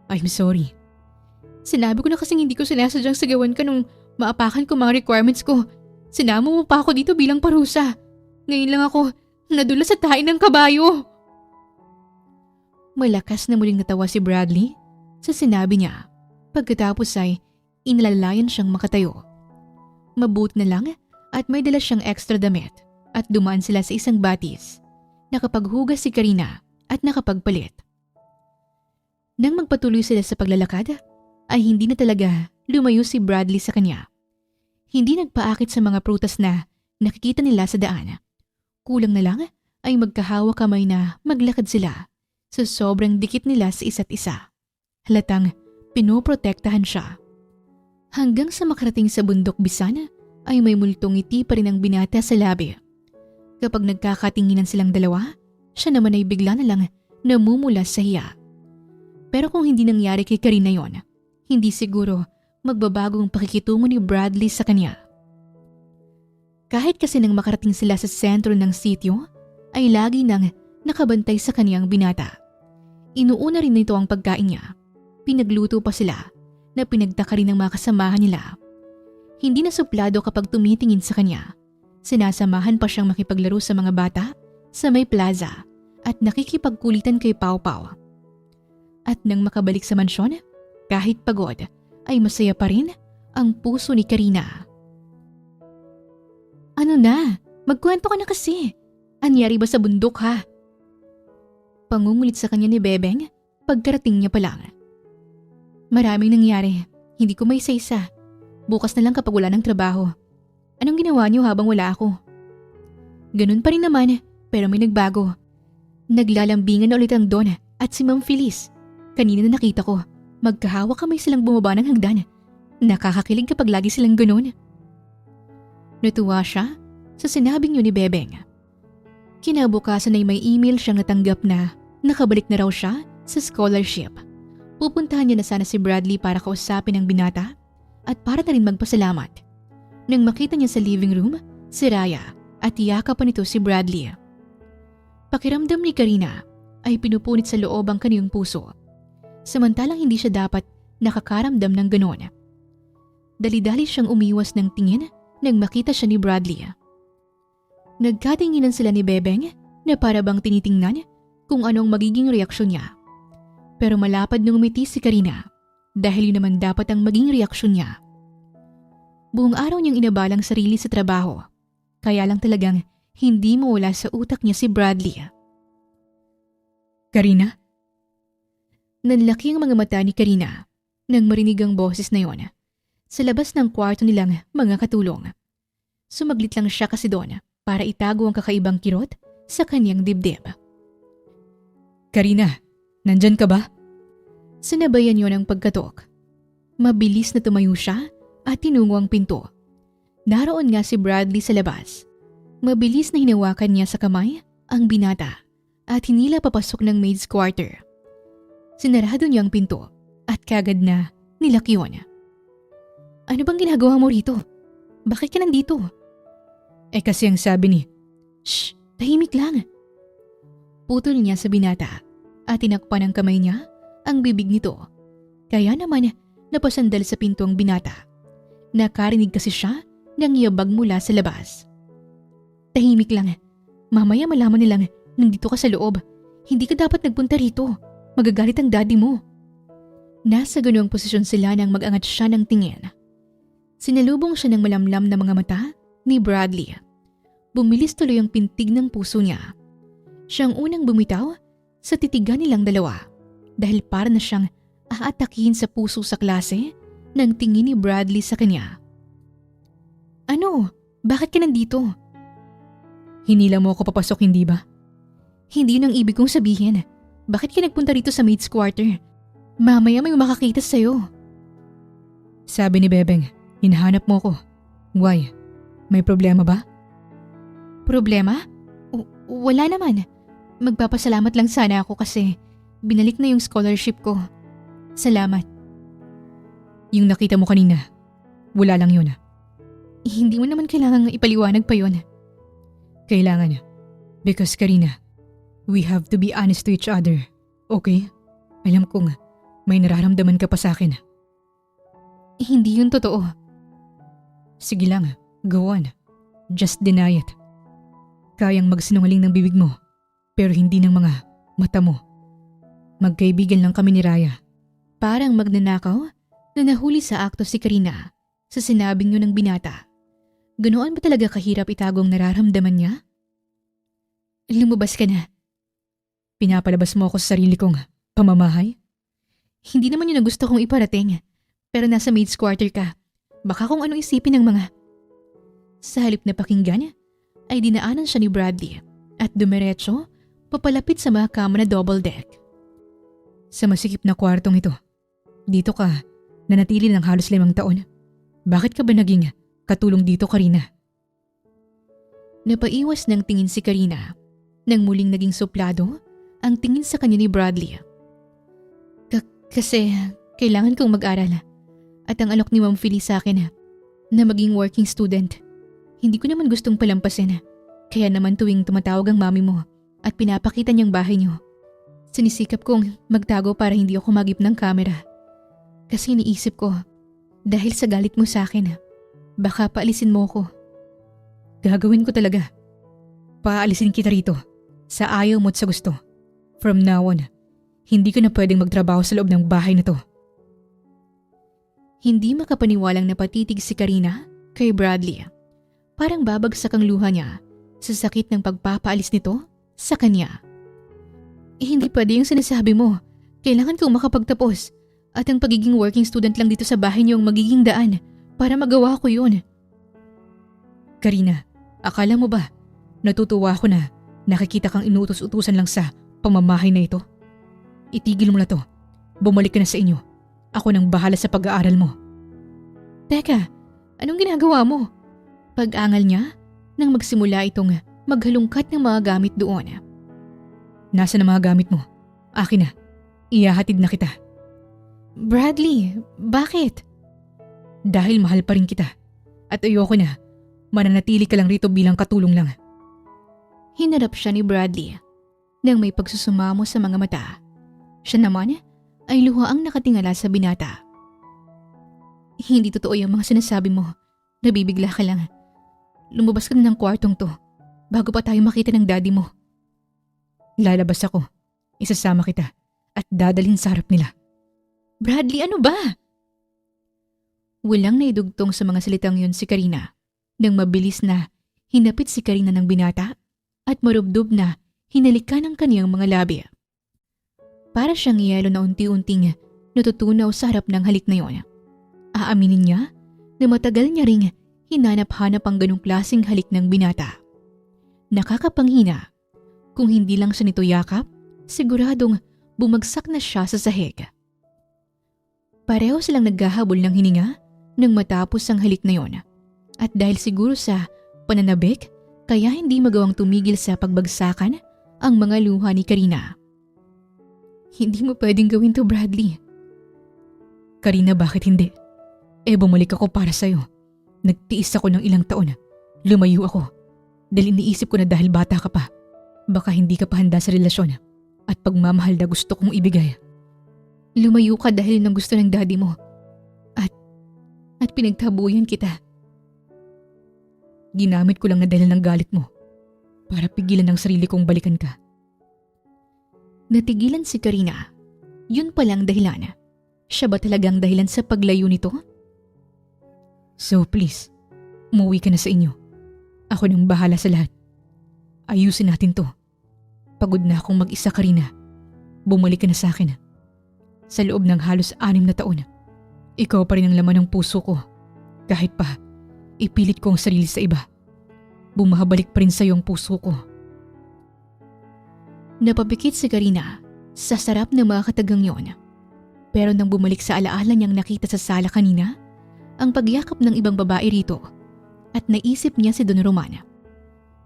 I'm sorry. Sinabi ko na kasing hindi ko sinasadyang sagawan ka nung maapakan ko mga requirements ko. Sinama mo pa ako dito bilang parusa. Ngayon lang ako nadula sa tain ng kabayo. Malakas na muling natawa si Bradley sa sinabi niya. Pagkatapos ay inalalayan siyang makatayo. Mabuti na lang at may dala siyang extra damit at dumaan sila sa isang batis. Nakapaghugas si Karina at nakapagpalit. Nang magpatuloy sila sa paglalakad, ay hindi na talaga lumayo si Bradley sa kanya. Hindi nagpaakit sa mga prutas na nakikita nila sa daan. Kulang na lang ay magkahawa kamay na maglakad sila sa sobrang dikit nila sa isa't isa. Halatang pinoprotektahan siya. Hanggang sa makarating sa bundok Bisan ay may multong ngiti pa rin ang binata sa labi. Kapag nagkakatinginan silang dalawa, siya naman ay bigla na lang namumula sa hiya. Pero kung hindi nangyari kay Karina yon, hindi siguro magbabago ang pakikitungo ni Bradley sa kanya. Kahit kasi nang makarating sila sa sentro ng sitio, ay lagi nang nakabantay sa kaniyang binata. Inuuna rin nito ang pagkain niya. Pinagluto pa sila na pinagtaka rin ng mga kasamahan nila. Hindi na suplado kapag tumitingin sa kanya. Sinasamahan pa siyang makipaglaro sa mga bata sa may plaza at nakikipagkulitan kay Pau Pau. At nang makabalik sa mansyon, kahit pagod, ay masaya pa rin ang puso ni Karina. Ano na? Magkwento ka na kasi. Anyari ba sa bundok ha? Pangungulit sa kanya ni Bebeng pagkarating niya pa lang. Maraming nangyari. Hindi ko may isa-isa. Bukas na lang kapag wala ng trabaho. Anong ginawa niyo habang wala ako? Ganun pa rin naman, pero may nagbago. Naglalambingan na ulit ang Don at si Ma'am Feliz. Kanina na nakita ko, magkahawak kamay silang bumaba ng hagdan. Nakakakilig kapag lagi silang ganun. Natuwa siya sa sinabing yun ni Bebeng. Kinabukasan ay may email siyang natanggap na nakabalik na raw siya sa scholarship. Pupuntahan niya na sana si Bradley para kausapin ang binata at para na rin magpasalamat. Nang makita niya sa living room, si Raya at iyakap pa nito si Bradley. Pakiramdam ni Karina ay pinupunit sa loob ang kaniyang puso. Samantalang hindi siya dapat nakakaramdam ng ganon. Dali-dali siyang umiwas ng tingin nang makita siya ni Bradley. Nagkatinginan sila ni Bebeng na para bang tinitingnan kung anong magiging reaksyon niya. Pero malapad nung umiti si Karina dahil yun naman dapat ang maging reaksyon niya. Buong araw niyang inabalang sarili sa trabaho, kaya lang talagang hindi mawala sa utak niya si Bradley. Karina? Nanlaki ang mga mata ni Karina nang marinig ang boses na yon sa labas ng kwarto nilang mga katulong. Sumaglit lang siya kasi doon para itago ang kakaibang kirot sa kanyang dibdib. Karina, nandyan ka ba? Sinabayan yon ang pagkatok. Mabilis na tumayo siya at tinungo ang pinto. Naroon nga si Bradley sa labas. Mabilis na hinawakan niya sa kamay ang binata at hinila papasok ng maid's quarter. Sinarado niya ang pinto at kagad na nilakyon. Ano bang ginagawa mo rito? Bakit ka nandito? Kasi ang sabi ni, Shh! Tahimik lang. Putol niya sa binata at tinakpan ng kamay niya ang bibig nito. Kaya naman napasandal sa pinto ang binata. Nakarinig kasi siya ng yabag mula sa labas. Tahimik lang. Mamaya malaman nilang nandito ka sa loob. Hindi ka dapat nagpunta rito. Magagalit ang daddy mo. Nasa ganoong posisyon sila nang mag-angat siya ng tingin. Sinalubong siya ng malamlam na mga mata ni Bradley. Bumilis tuloy ang pintig ng puso niya. Siyang unang bumitaw sa titigan nilang dalawa dahil para na siyang aatakihin sa puso sa klase ng tingin ni Bradley sa kanya. Ano? Bakit ka nandito? Hinila mo ako papasok, hindi ba? Hindi yun ang ibig kong sabihin. Bakit ka nagpunta rito sa maid's quarter? Mamaya may makakita sa'yo. Sabi ni Bebeng, hinahanap mo ko. Why? May problema ba? Problema? Wala naman. Magpapasalamat lang sana ako kasi binalik na yung scholarship ko. Salamat. Yung nakita mo kanina, wala lang yun. Hindi mo naman kailangang ipaliwanag pa yun. Kailangan. Because Karina, we have to be honest to each other. Okay? Alam kong may nararamdaman ka pa sa akin. Hindi yun totoo. Sige lang, go on. Just deny it. Kayang magsinungaling ng bibig mo, pero hindi ng mga mata mo. Magkaibigan lang kami ni Raya. Parang magnanakaw na nahuli sa akto si Karina sa sinabing yun ng binata. Ganoon ba talaga kahirap itagong nararamdaman niya? Lumabas ka na. Pinapalabas mo ako sa sarili kong pamamahay? Hindi naman yun ang gusto kong iparating. Pero nasa maid's quarter ka. Baka kung ano isipin ng mga... Sa halip na pakinggan, ay dinaanan siya ni Bradley at dumiretso papalapit sa mga kama na double deck. Sa masikip na kwartong ito, dito ka, nanatili ng halos 5 taon. Bakit ka ba naging katulong dito, Karina? Napaiwas ng tingin si Karina nang muling naging suplado ang tingin sa kanya ni Bradley. Kasi kailangan kong mag-aral at ang alok ni Ma'am Philly sa akin na maging working student. Hindi ko naman gustong palampasin. Kaya naman tuwing tumatawag ang mami mo at pinapakita niyang bahay niyo, sinisikap kong magtago para hindi ako magip ng kamera. Kasi iniisip ko, dahil sa galit mo sa akin, baka paalisin mo ko. Gagawin ko talaga. Paalisin kita rito. Sa ayaw mo at sa gusto. From now on, hindi ka na pwedeng magtrabaho sa loob ng bahay na to. Hindi makapaniwalang napatitig si Karina kay Bradley. Parang babagsak ang luha niya sa sakit ng pagpapaalis nito sa kanya. Hindi pwede yung sinasabi mo. Kailangan kong makapagtapos at ang pagiging working student lang dito sa bahay niyo ang magiging daan para magawa ko yun. Karina, akala mo ba natutuwa ako na nakikita kang inuutos-utusan lang sa pamamahay na ito? Itigil mo na to. Bumalik ka na sa inyo. Ako nang bahala sa pag-aaral mo. Teka, anong ginagawa mo? Pag-angal niya nang magsimula itong maghalungkat ng mga gamit doon. Nasaan ang mga gamit mo? Akin na. Ihahatid na kita. Bradley, bakit? Dahil mahal pa rin kita. At ayoko na. Mananatili ka lang rito bilang katulong lang. Hinarap siya ni Bradley nang may pagsusumamo sa mga mata. Siya naman ay luhaang nakatingala sa binata. Hindi totoo yung mga sinasabi mo. Nabibigla ka lang. Lumabas ka na ng kwartong to bago pa tayo makita ng daddy mo. Lalabas ako. Isasama kita at dadalhin sa harap nila. Bradley, ano ba? Walang naidugtong sa mga salitang yun si Karina nang mabilis na hinapit si Karina ng binata at marubdob na hinalikan ang kaniyang mga labi. Para siyang yelo na unti-unting natutunaw sa harap ng halik na yon. Aaminin niya na matagal niya ring hinanap-hanap ang ganong klaseng halik ng binata. Nakakapanghina. Kung hindi lang siya nito yakap, siguradong bumagsak na siya sa sahig. Pareho silang naghahabol ng hininga nang matapos ang halik na yon. At dahil siguro sa pananabik, kaya hindi magawang tumigil sa pagbagsakan ang mga luha ni Karina. Hindi mo pwedeng gawin to, Bradley. Karina, bakit hindi? Bumalik ako para sa'yo. Nagtiis ako ng ilang taon. Lumayo ako. Dahil iniisip ko na dahil bata ka pa, baka hindi ka pa handa sa relasyon at pagmamahal na gusto kong ibigay. Lumayo ka dahil ng gusto ng daddy mo. At pinagtabuyan kita. Ginamit ko lang na dahil ng galit mo para pigilan ang sarili kong balikan ka. Natigilan si Karina. Yun palang dahilan. Siya ba talagang dahilan sa paglayo nito? So please, umuwi ka na sa inyo. Ako nang bahala sa lahat. Ayusin natin to. Pagod na akong mag-isa, Karina. Bumalik ka na sa akin. Sa loob ng halos 6 na taon, ikaw pa rin ang laman ng puso ko. Kahit pa, ipilit ko ang sarili sa iba. Bumabalik pa rin sa'yo ang puso ko. Napapikit si Karina sa sarap ng mga katagang yon. Pero nang bumalik sa alaala niyang nakita sa sala kanina, ang pagyakap ng ibang babae rito at naisip niya si Don Roman.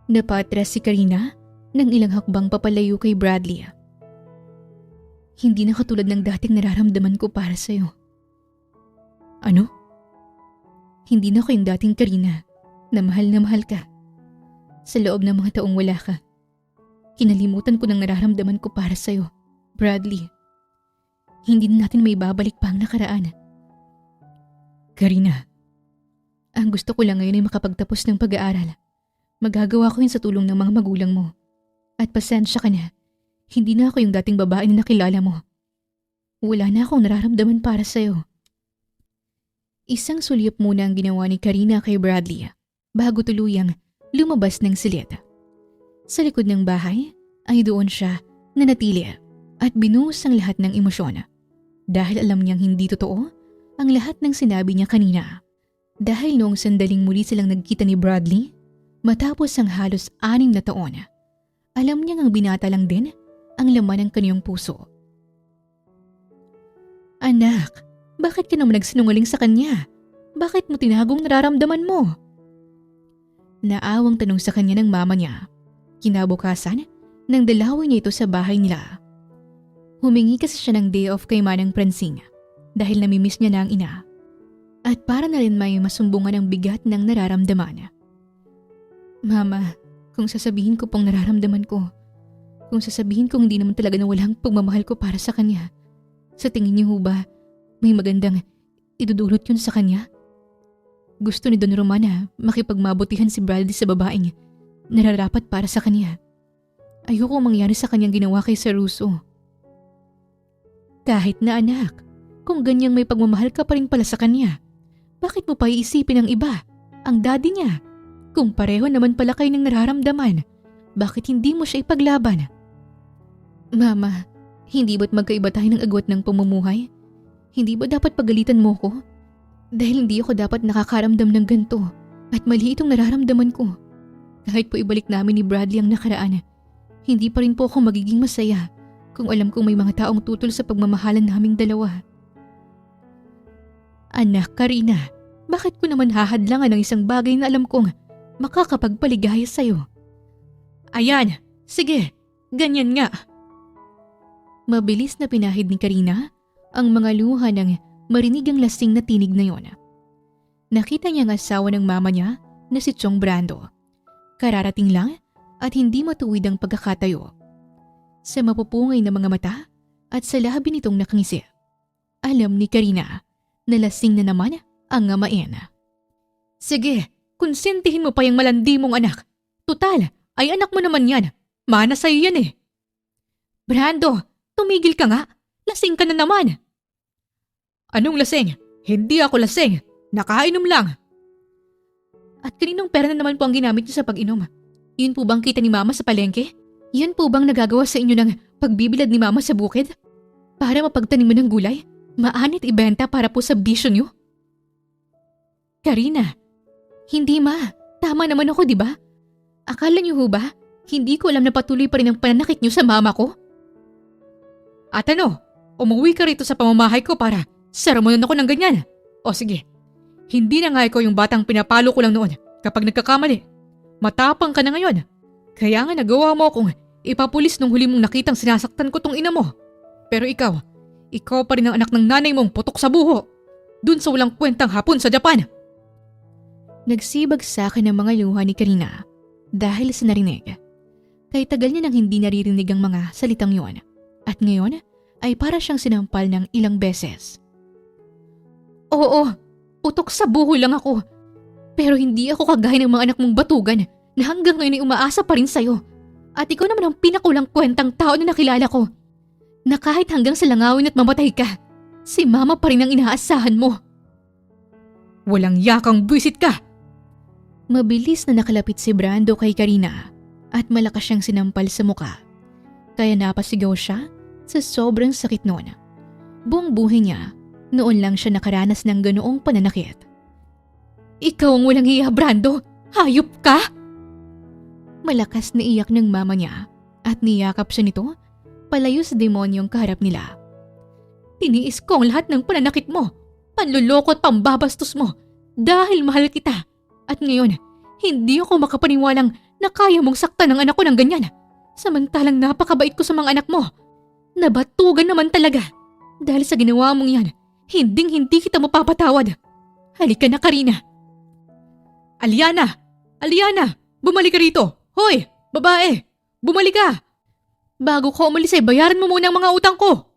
Napatres si Karina ng ilang hakbang papalayo kay Bradley. Hindi na katulad ng dating nararamdaman ko para sa'yo. Ano? Hindi na ko yung dating Karina na mahal ka. Sa loob ng mga taong wala ka, kinalimutan ko ng nararamdaman ko para sa'yo, Bradley. Hindi na natin may babalik pa ang nakaraan. Karina. Ang gusto ko lang ngayon ay makapagtapos ng pag-aaral. Magagawa ko yun sa tulong ng mga magulang mo. At pasensya ka na, Hindi na ako yung dating babae na nakilala mo. Wala na akong nararamdaman para sa'yo. Isang sulyap muna ang ginawa ni Karina kay Bradley bago tuluyang lumabas ng silid. Sa likod ng bahay ay doon siya nanatili at binuhos ang lahat ng emosyon dahil alam niyang hindi totoo ang lahat ng sinabi niya kanina. Dahil noong sandaling muli silang nagkita ni Bradley, matapos ang halos 6 na taon, alam niyang ang binata lang din ang laman ng kaniyang puso. Anak, bakit ka naman nagsinungaling sa kanya? Bakit mo tinagong nararamdaman mo? Naawang tanong sa kanya ng mama niya. Kinabukasan, nang dalawin niya ito sa bahay nila. Humingi kasi siya ng day off kay Manang Francine dahil namimiss niya na ang ina. At para na rin may masumbungan ang bigat ng nararamdaman. Mama, kung sasabihin ko pong nararamdaman ko, kung sasabihin kong hindi naman talaga nawala ang pagmamahal ko para sa kanya, sa tingin niyo ho ba, may magandang idudulot yun sa kanya? Gusto ni Don Romana makipagmabutihan si Bradley sa babaeng nararapat para sa kanya. Ayoko mangyari sa kanyang ginawa kay Sir Russo. Kahit na anak, kung ganyang may pagmamahal ka pa rin pala sa kanya, bakit mo pa iisipin ang iba, ang daddy niya? Kung pareho naman pala kayo ng nararamdaman, bakit hindi mo siya ipaglaban? Mama, hindi ba't magkaiba tayo ng agwat ng pamumuhay? Hindi ba dapat pagalitan mo ko? Dahil hindi ako dapat nakakaramdam ng ganito at mali itong nararamdaman ko. Kahit po ibalik namin ni Bradley ang nakaraan, hindi pa rin po ako magiging masaya kung alam kong may mga taong tutol sa pagmamahalan naming dalawa. Anak Karina, bakit ko naman hahadlangan ng isang bagay na alam kong makakapagpaligaya sa'yo? Ayan, sige, ganyan nga. Mabilis na pinahid ni Karina ang mga luha ng marinig ang lasing na tinig na yon. Nakita niya ang asawa ng mama niya na si Chong Brando. Kararating lang at hindi matuwid ang pagkakatayo. Sa mapupungay na mga mata at sa labi nitong nakangisi, alam ni Karina na lasing na naman ang ngamain. Sige, konsentihin mo pa yung malandi mong anak. Tutal, ay anak mo naman yan. Mana sa'yo yan eh. Brando, tumigil ka nga. Lasing ka na naman. Anong lasing? Hindi ako lasing. Nakainom lang. At kaninong pera na naman po ang ginamit niyo sa pag-inom? Yun po bang kita ni mama sa palengke? Yan po bang nagagawa sa inyo ng pagbibilad ni mama sa bukid? Para mapagtanim mo ng gulay? Maanit ibenta para po sa bisyo niyo? Karina, hindi ma. Tama naman ako, di ba? Akala niyo ho ba, hindi ko alam na patuloy pa rin ang pananakit niyo sa mama ko? At ano, umuwi ka rito sa pamamahay ko para saramonan ako ng ganyan. O sige, hindi na nga ikaw yung batang pinapalo ko lang noon kapag nagkakamali. Matapang ka na ngayon. Kaya nga nagawa mo akong ipapulis nung huli mong nakitang sinasaktan ko tong ina mo. Pero ikaw pa rin ang anak ng nanay mong putok sa buho. Dun sa walang kwentang hapon sa Japan. Nagsibag sa akin ang mga luha ni Karina dahil sa narinig. Kay tagal niya nang hindi naririnig ang mga salitang yon. At ngayon ay para siyang sinampal ng ilang beses. Oo, putok sa buho lang ako. Pero hindi ako kagaya ng mga anak mong batugan na hanggang ngayon ay umaasa pa rin sa'yo. At ikaw naman ang pinakulang kwentang tao na nakilala ko. Na kahit hanggang sa langawin at mamatay ka, si mama pa rin ang inaasahan mo. Walang yakang buwisit ka! Mabilis na nakalapit si Brando kay Karina at malakas siyang sinampal sa muka. Kaya napasigaw siya sa sobrang sakit noon. Buong buhay niya, noon lang siya nakaranas ng ganoong pananakit. Ikaw ang walang hiya, Brando! Hayop ka! Malakas na iyak ng mama niya at niyakap siya nito palayo sa demonyong kaharap nila. Tiniis ko ang lahat ng pananakit mo, panluloko at pambabastos mo dahil mahal kita. At ngayon, hindi ako makapaniwalang na kaya mong saktan ang anak ko ng ganyan. Samantalang napakabait ko sa mga anak mo. Nabatugan naman talaga. Dahil sa ginawa mong yan, hindi kita mapapatawad. Halika na, Karina. Aliana! Aliana! Bumalik ka rito! Hoy! Babae! Bumalik ka! Bago ko umalis ay bayaran mo muna ang mga utang ko!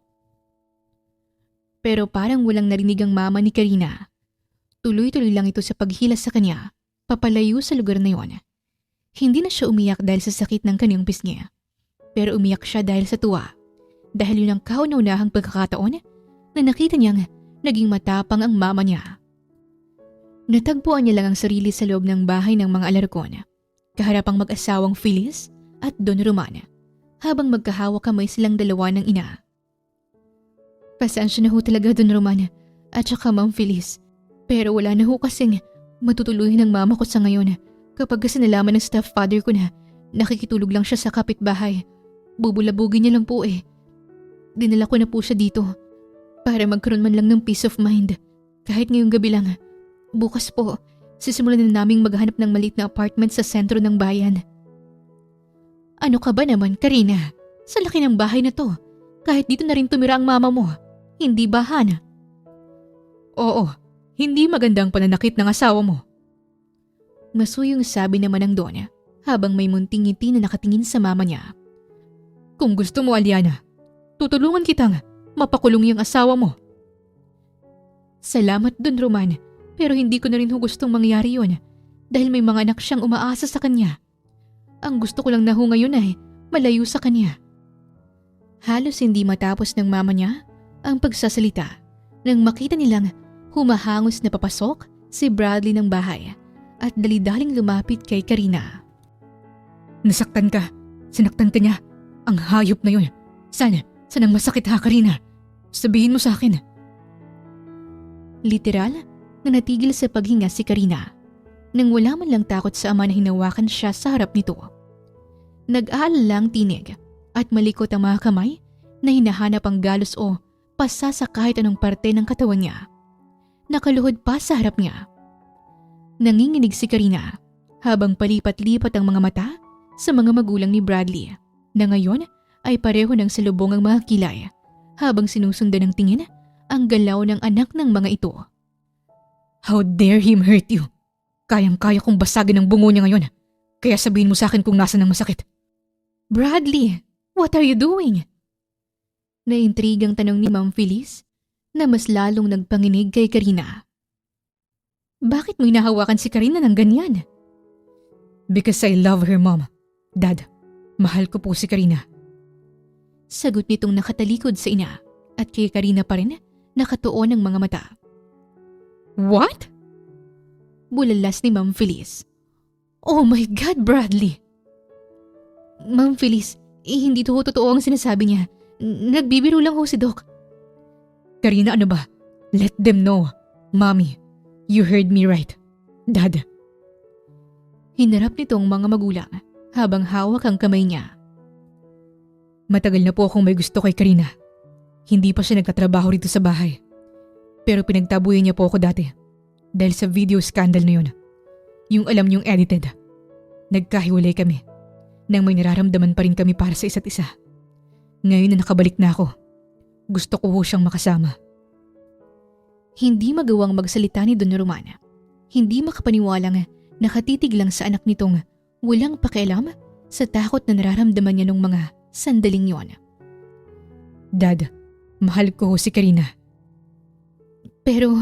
Pero parang walang narinig ang mama ni Karina. Tuloy-tuloy lang ito sa paghilas sa kanya, papalayo sa lugar na yon. Hindi na siya umiyak dahil sa sakit ng kanyang pisngi. pero umiyak siya dahil sa tuwa. Dahil yun ang kauna-unahang pagkakataon na nakita niyang naging matapang ang mama niya. Natagpuan niya lang ang sarili sa loob ng bahay ng mga Alarcon, kaharap ang mag-asawang Phyllis at Don Roman, habang magkahawak kamay silang dalawa ng ina. Pasensya na ho talaga, Don Roman, at saka Ma'am Phyllis, pero wala na ho kasing matutuluhin ng mama ko sa ngayon kapag kasi nalaman ng stepfather ko na nakikitulog lang siya sa kapitbahay. Bubulabugin niya lang po eh. Dinala ko na po siya dito para magkaroon man lang ng peace of mind. Kahit ngayong gabi lang, bukas po, sisimulan na naming maghanap ng maliit na apartment sa sentro ng bayan. Ano ka ba naman, Karina? Sa laki ng bahay na to, kahit dito na rin tumira ang mama mo, hindi ba, Han? Oo, hindi magandang pananakit ng asawa mo. Masuyong sabi naman ng Donna habang may munting ngiti na nakatingin sa mama niya. Kung gusto mo, Aliana, tutulungan kitang mapakulong yung asawa mo. Salamat, Don Roman, pero hindi ko na rin gustong mangyari yun dahil may mga anak siyang umaasa sa kanya. Ang gusto ko lang na ngayon ay malayo sa kanya. Halos hindi matapos ng mama niya ang pagsasalita nang makita nilang humahangos na papasok si Bradley ng bahay at dali-daling lumapit kay Karina. Nasaktan ka. Sinaktan ka niya. Ang hayop na yun. Saan ang masakit ha, Karina? Sabihin mo sa akin. Literal na natigil sa paghinga si Karina nang wala man lang takot sa ama na hinawakan siya sa harap nito. Nag-aalala ang tinig at malikot ang mga kamay na hinahanap ang galos o pasa sa kahit anong parte ng katawan niya. Nakaluhod pa sa harap niya. Nanginginig si Karina habang palipat-lipat ang mga mata sa mga magulang ni Bradley na ngayon ay pareho ng salubong ang mga kilay habang sinusundan ng tingin ang galaw ng anak ng mga ito. How dare him hurt you? Kayang-kaya kong basagin ang bungo niya ngayon. Kaya sabihin mo sa akin kung nasan ang masakit. Bradley, what are you doing? Naintrigang tanong ni Ma'am Phyllis na mas lalong nagpanginig kay Karina. Bakit mo hinahawakan si Karina ng ganyan? Because I love her, Mom. Dad, mahal ko po si Karina. Sagot nitong nakatalikod sa ina at kay Karina pa rin nakatuon ang mga mata. What? Bulalas ni Ma'am Phyllis. Oh my God, Bradley! Ma'am Phyllis, hindi to totoo ang sinasabi niya. Nagbibiro lang ho si Doc. Karina, ano ba? Let them know. Mommy, you heard me right. Dad. Hinarap nitong mga magulang habang hawak ang kamay niya. Matagal na po akong may gusto kay Karina. Hindi pa siya nagtatrabaho rito sa bahay. Pero pinagtabuyan niya po ako dati. Dahil sa video scandal na yun. Yung alam niyong edited. Nagkahiwalay kami. Nang may nararamdaman pa rin kami para sa isa't isa. Ngayon na nakabalik na ako. Gusto ko ho siyang makasama. Hindi magawang magsalita ni Don Roman. Hindi makapaniwalang nakatitig lang sa anak nitong walang pakialam sa takot na nararamdaman niya nung mga sandaling yon. Dad, mahal ko ho si Karina. Pero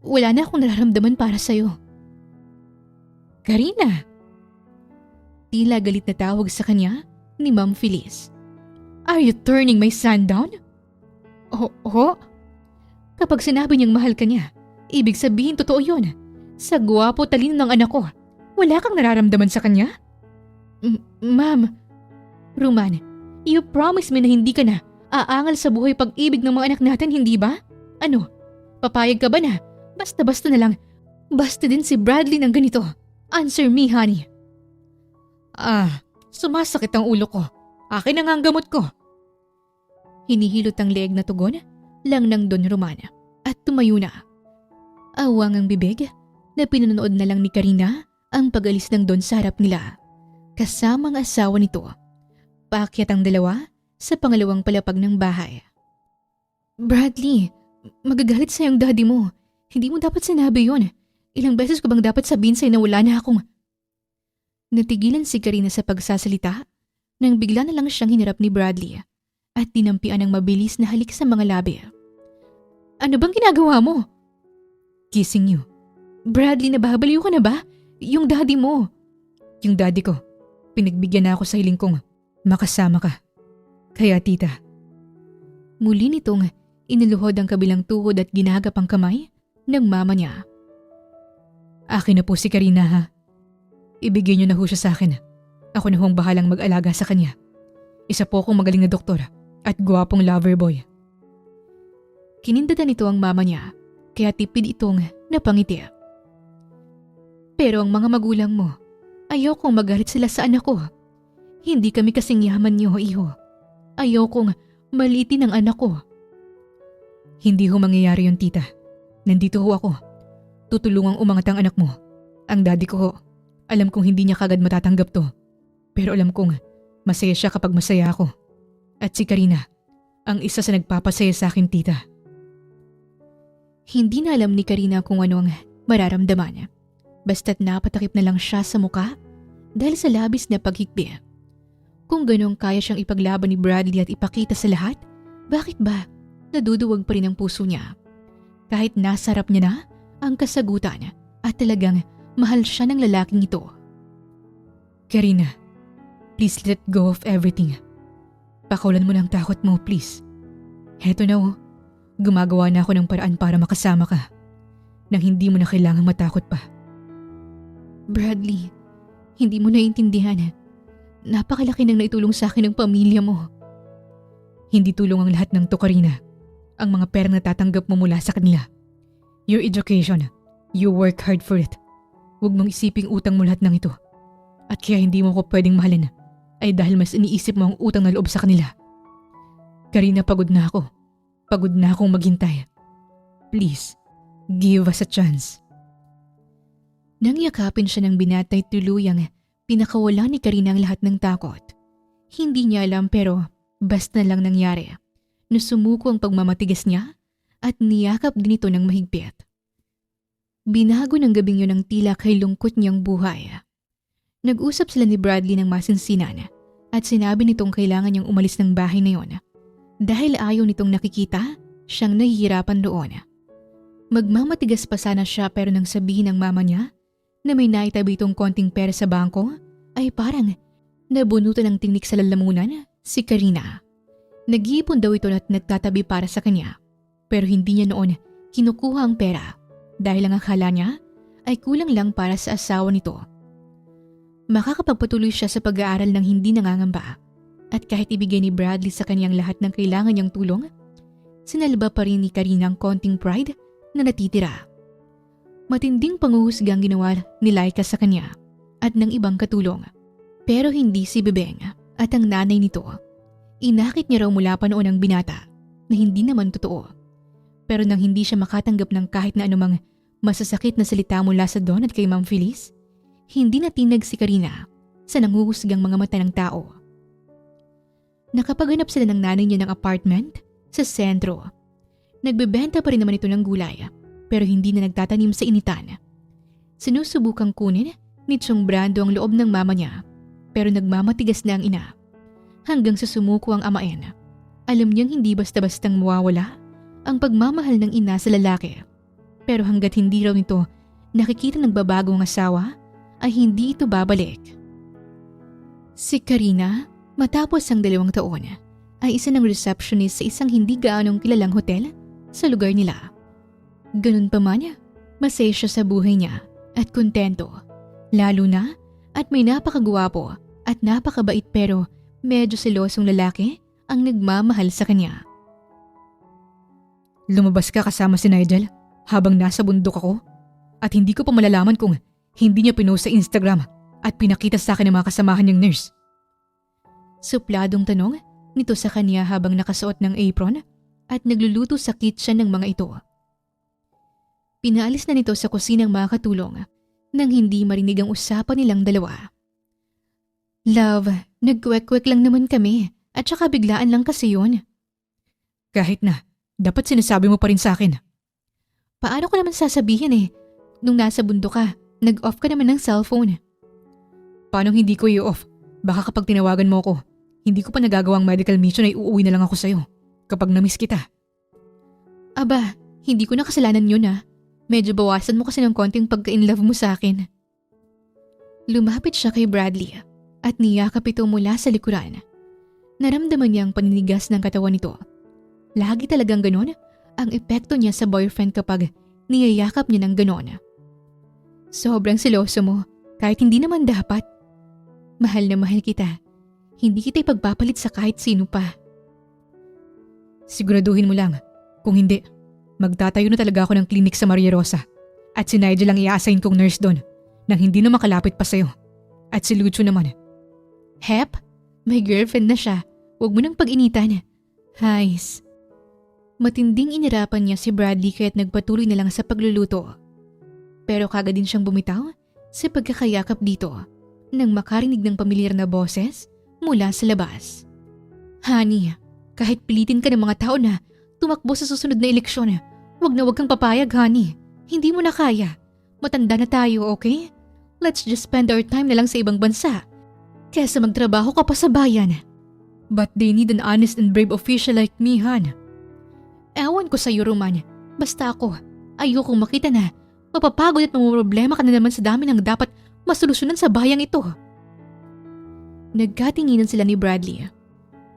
wala na akong nararamdaman para sa'yo. Karina! Tila galit na tawag sa kanya ni Ma'am Phyllis. Are you turning my son down? Oo. Kapag sinabi niyang mahal ka niya, ibig sabihin totoo yun. Sa gwapo talino ng anak ko, wala kang nararamdaman sa kanya? Ma'am, Roman, you promise me na hindi ka na aangal sa buhay pag-ibig ng mga anak natin, hindi ba? Ano, papayag ka ba na? Basta-basta na lang, basta din si Bradley ng ganito. Answer me, honey. Sumasakit ang ulo ko. Akin na nga ang gamot ko. Hinihilot ang leeg na tugon lang ng Don Roman at tumayo na. Awang ang bibig na pinanonood na lang ni Karina ang pag-alis ng Don sa harap nila. Kasama ang asawa nito. Paakyat ang dalawa sa pangalawang palapag ng bahay. Bradley, magagalit sa yung daddy mo. Hindi mo dapat sinabi yon. Ilang beses ko bang dapat sabihin sa'yo na wala na akong... Natigilan si Karina sa pagsasalita nang bigla na lang siyang hinarap ni Bradley at dinampian ng mabilis na halik sa mga labi. Ano bang ginagawa mo? Kissing you. Bradley, nababaliw ka na ba? Yung daddy mo. Yung daddy ko, pinagbigyan na ako sa hiling kong makasama ka. Kaya tita, Muli nitong iniluhod ang kabilang tuhod at ginagap ang kamay ng mama niya. akin na po si Karina ha. Ibigay niyo na ho siya sa akin. Ako na hong bahalang mag-alaga sa kanya. Isa po akong magaling na doktor at gwapong lover boy. Kinindatan nito ang mama niya, kaya tipid itong napangiti. Pero ang mga magulang mo, ayaw kong magalit sila sa anak ko. Hindi kami kasing yaman niyo, iho. Ayaw kong maliitin ang anak ko. Hindi ho mangyayari yun tita. Nandito ho ako. Tutulungang umangat ang anak mo. Ang daddy ko ho. Alam kong hindi niya kagad matatanggap to. Pero alam kong masaya siya kapag masaya ako. At si Karina, ang isa sa nagpapasaya sa akin tita. Hindi na alam ni Karina kung ano ang mararamdaman. Basta't napatakip na lang siya sa muka dahil sa labis na paghikbi. Kung ganong kaya siyang ipaglaban ni Bradley at ipakita sa lahat, bakit ba naduduwag pa rin ang puso niya? Kahit nasa harap niya na ang kasagutan at talagang mahal siya ng lalaking ito. Karina, please let go of everything. Pakawalan mo ng takot mo, please. Heto na oh, gumagawa na ako ng paraan para makasama ka. Nang hindi mo na kailangang matakot pa. Bradley, hindi mo naiintindihan. Napakalaki nang naitulong sa akin ng pamilya mo. Hindi tulong ang lahat ng to, Karina. Ang mga pera na tatanggap mo mula sa kanila. Your education, you work hard for it. Huwag mong isiping utang mo lahat ng ito. At kaya hindi mo ko pwedeng mahalin ay dahil mas iniisip mo ang utang na loob sa kanila. Karina, pagod na ako. Pagod na akong maghintay. Please, give us a chance. Nang yakapin siya ng binatay tuluyang pinakawala ni Karina ang lahat ng takot. Hindi niya alam pero basta lang nangyari. Nasumuko ang pagmamatigas niya at niyakap din ito ng mahigpit. Binago ng gabing yun ang tila kay lungkot niyang buhay. Nag-usap sila ni Bradley ng masinsinan at sinabi nitong kailangan niyang umalis ng bahay na yon. Dahil ayaw nitong nakikita, siyang nahihirapan doon. Magmamatigas pa sana siya pero nang sabihin ng mama niya na may naitabi itong konting pera sa bangko, ay parang nabunutan ng tingnik sa lalamunan si Karina. Nag-iipon daw ito at nagtatabi para sa kanya, pero hindi niya noon kinukuha ang pera dahil ang akala niya ay kulang lang para sa asawa nito. Makakapagpatuloy siya sa pag-aaral ng hindi nangangamba at kahit ibigay ni Bradley sa kanyang lahat ng kailangan niyang tulong, sinalba pa rin ni Karina ang konting pride na natitira. Matinding panghuhusgang ginawa ni Laika sa kanya at ng ibang katulong. Pero hindi si Bebeng at ang nanay nito. Inakit niya raw mula pa noon ang binata na hindi naman totoo. Pero nang hindi siya makatanggap ng kahit na anumang masasakit na salita mula sa Don at kay Ma'am Phyllis, hindi natinag si Karina sa nanghuhusgang mga mata ng tao. Nakapaghanap sila ng nanay niya ng apartment sa sentro. Nagbebenta pa rin naman ito ng gulay pero hindi na nagtatanim sa initan. Sinusubukang kunin ni Chong Brando ang loob ng mama niya pero nagmamatigas na ang ina. Hanggang sa sumuko ang amain. Alam niyang hindi basta-bastang mawawala ang pagmamahal ng ina sa lalaki. Pero hanggat hindi raw nito nakikita ng babagong asawa, ay hindi ito babalik. Si Karina, matapos ang 2 taon, ay isa ng receptionist sa isang hindi gaanong kilalang hotel sa lugar nila. Ganun pa man, masaya siya sa buhay niya at kontento. Lalo na at may napakagwapo at napakabait pero medyo selosong lalaki ang nagmamahal sa kanya. Lumabas ka kasama si Nigel habang nasa bundok ako at hindi ko pa malalaman kung hindi niya pinost sa Instagram at pinakita sa akin ng mga kasamahan niyang nurse. Supladong tanong nito sa kanya habang nakasuot ng apron at nagluluto sa kitchen ng mga ito. Pinaalis na nito sa kusinang mga katulong nang hindi marinig ang usapan nilang dalawa. Love, nagkwek-kwek lang naman kami at saka biglaan lang kasi yun. Kahit na, dapat sinasabi mo pa rin sa akin. Paano ko naman sasabihin Nung nasa bundok ka, nag-off ka naman ng cellphone. Paano hindi ko i-off? Baka kapag tinawagan mo ako, hindi ko pa nagagawang medical mission ay uuwi na lang ako sa'yo kapag na-miss kita. Aba, hindi ko na kasalanan yun Medyo bawasan mo kasi ng konting pagka-inlove mo sa akin. Lumapit siya kay Bradley at niyakap ito mula sa likuran. Naramdaman niya ang paninigas ng katawan nito. Lagi talagang ganon ang epekto niya sa boyfriend kapag niyayakap niya ng ganon. Sobrang seloso mo kahit hindi naman dapat. Mahal na mahal kita. Hindi kita ipagpapalit sa kahit sino pa. Siguraduhin mo lang. Kung hindi, magtatayo na talaga ako ng klinik sa Maria Rosa. At si Nigel lang i-assign kong nurse doon nang hindi na makalapit pa sa'yo. At si Lucho naman. Hep, may girlfriend na siya. Huwag mo nang pag-initan. Hays. Matinding inirapan niya si Bradley kaya't nagpatuloy na lang sa pagluluto. Pero kagad din siyang bumitaw sa pagkakayakap dito nang makarinig ng pamilyar na boses mula sa labas. Honey, kahit pilitin ka ng mga tao na tumakbo sa susunod na eleksyon, wag kang papayag, honey. Hindi mo na kaya. Matanda na tayo, okay? Let's just spend our time na lang sa ibang bansa kesa magtrabaho ka pa sa bayan. But they need an honest and brave official like me, Han. Ewan ko sa'yo, Roman. Basta ako, ayokong makita na mapapagod at mamumroblema ka na naman sa dami ng dapat masolusyonan sa bayang ito. Nagkatinginan sila ni Bradley.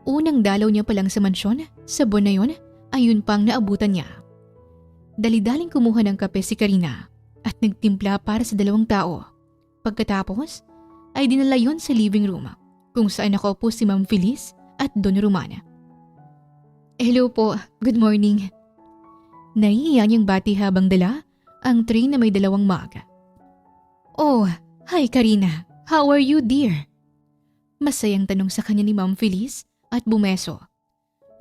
Unang dalaw niya palang sa mansyon, sa buwan na yun, ayun pang naabutan niya. Dali-daling kumuha ng kape si Karina at nagtimpla para sa 2 tao. Pagkatapos, ay dinala yon sa living room kung saan nakaupo si Ma'am Feliz at Don Roman. Hello po, good morning. Nahihiya niyang bati habang dala ang tray na may 2 mug. Oh, hi Karina. How are you, dear? Masayang tanong sa kanya ni Ma'am Feliz at bumeso.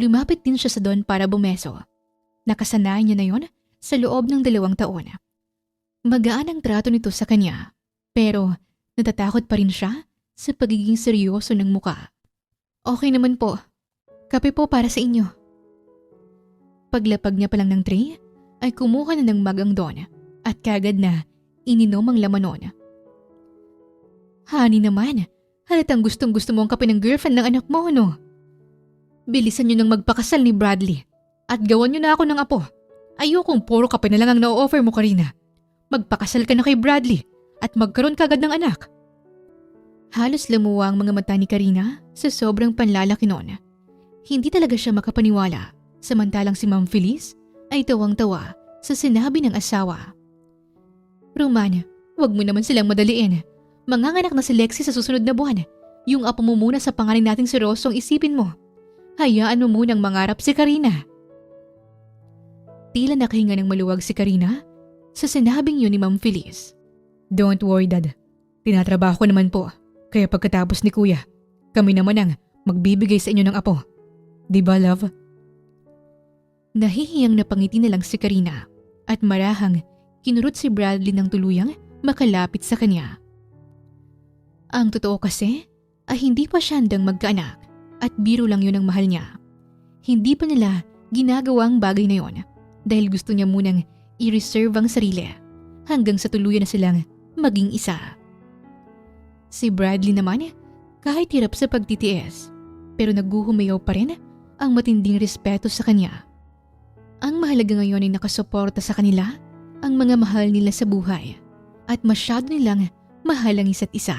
Lumapit din siya sa Don para bumeso. Nakasanayan niya na yon sa loob ng 2 taon. Magaan ang trato nito sa kanya, pero natatakot pa rin siya sa pagiging seryoso ng muka. Okay naman po. Kape po para sa inyo. Paglapag niya pa lang ng tray, ay kumuha na ng mug ang Don at kagad na ininom ang laman nun. Honey naman, halatang gustong-gusto mo ang kape ng girlfriend ng anak mo, no? Bilisan niyo nang magpakasal ni Bradley at gawan niyo na ako ng apo. Ayokong puro kape na lang ang na-offer mo, Karina. Magpakasal ka na kay Bradley at magkaroon ka agad ng anak. Halos lumuwa ang mga mata ni Karina sa sobrang panlalaki noon. Hindi talaga siya makapaniwala, samantalang si Ma'am Feliz ay tawang-tawa sa sinabi ng asawa. Roman, wag mo naman silang madaliin. Manganganak na si Lexie sa susunod na buwan. Yung apo mo muna sa pangalan nating si Rosong isipin mo. Hayaan mo munang mangarap si Karina. Tila nakahinga ng maluwag si Karina sa sinabing yun ni Ma'am Feliz. Don't worry, Dad. Tinatrabaho ko naman po. Kaya pagkatapos ni Kuya, kami naman ang magbibigay sa inyo ng apo. Di ba, love? Nahihiyang napangiti na lang si Karina at marahang kinurot si Bradley ng tuluyang makalapit sa kanya. Ang totoo kasi ay hindi pa siya handang magkaanak at biro lang yun ang mahal niya. Hindi pa nila ginagawa ang bagay na yon dahil gusto niya munang i-reserve ang sarili hanggang sa tuluyan na silang maging isa. Si Bradley naman kahit hirap sa pagtitiis pero naghuhumayaw pa rin ang matinding respeto sa kanya. Ang mahalaga ngayon ay nakasuporta sa kanila ang mga mahal nila sa buhay at masyado nilang mahal ang isa't isa.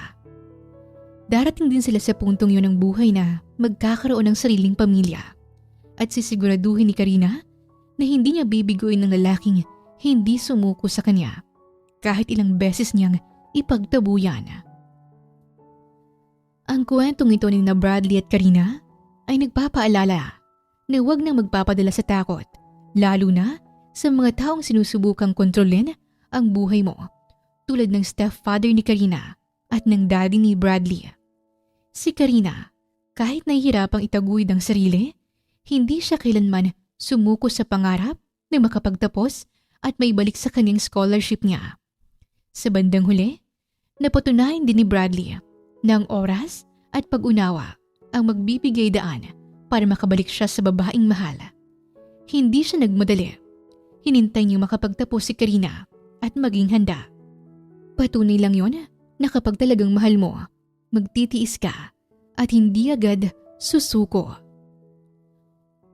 Darating din sila sa puntong yun ng buhay na magkakaroon ng sariling pamilya at sisiguraduhin ni Karina na hindi niya bibiguin ng lalaking hindi sumuko sa kanya kahit ilang beses niyang ipagtabuyan. Ang kwentong ito ni na Bradley at Karina ay nagpapaalala na huwag nang magpapadala sa takot, lalo na sa mga taong sinusubukang kontrolin ang buhay mo tulad ng stepfather ni Karina at ng daddy ni Bradley. Si Karina, kahit nahihirapang itaguyod ang sarili, hindi siya kailanman sumuko sa pangarap na makapagtapos at maibalik sa kanyang scholarship niya. Sa bandang huli, napatunayan din ni Bradley na ang oras at pag-unawa ang magbibigay daan para makabalik siya sa babaeng mahal. Hindi siya nagmadali. Hinintay niyang makapagtapos si Karina at maging handa. Patunay lang yon na kapag talagang mahal mo, magtitiis ka at hindi agad susuko.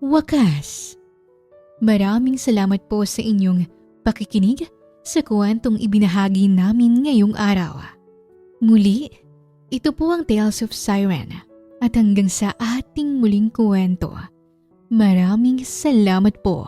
Wakas! Maraming salamat po sa inyong pakikinig sa kwentong ibinahagi namin ngayong araw. Muli, ito po ang Tales of Siren, At hanggang sa ating muling kwento, maraming salamat po.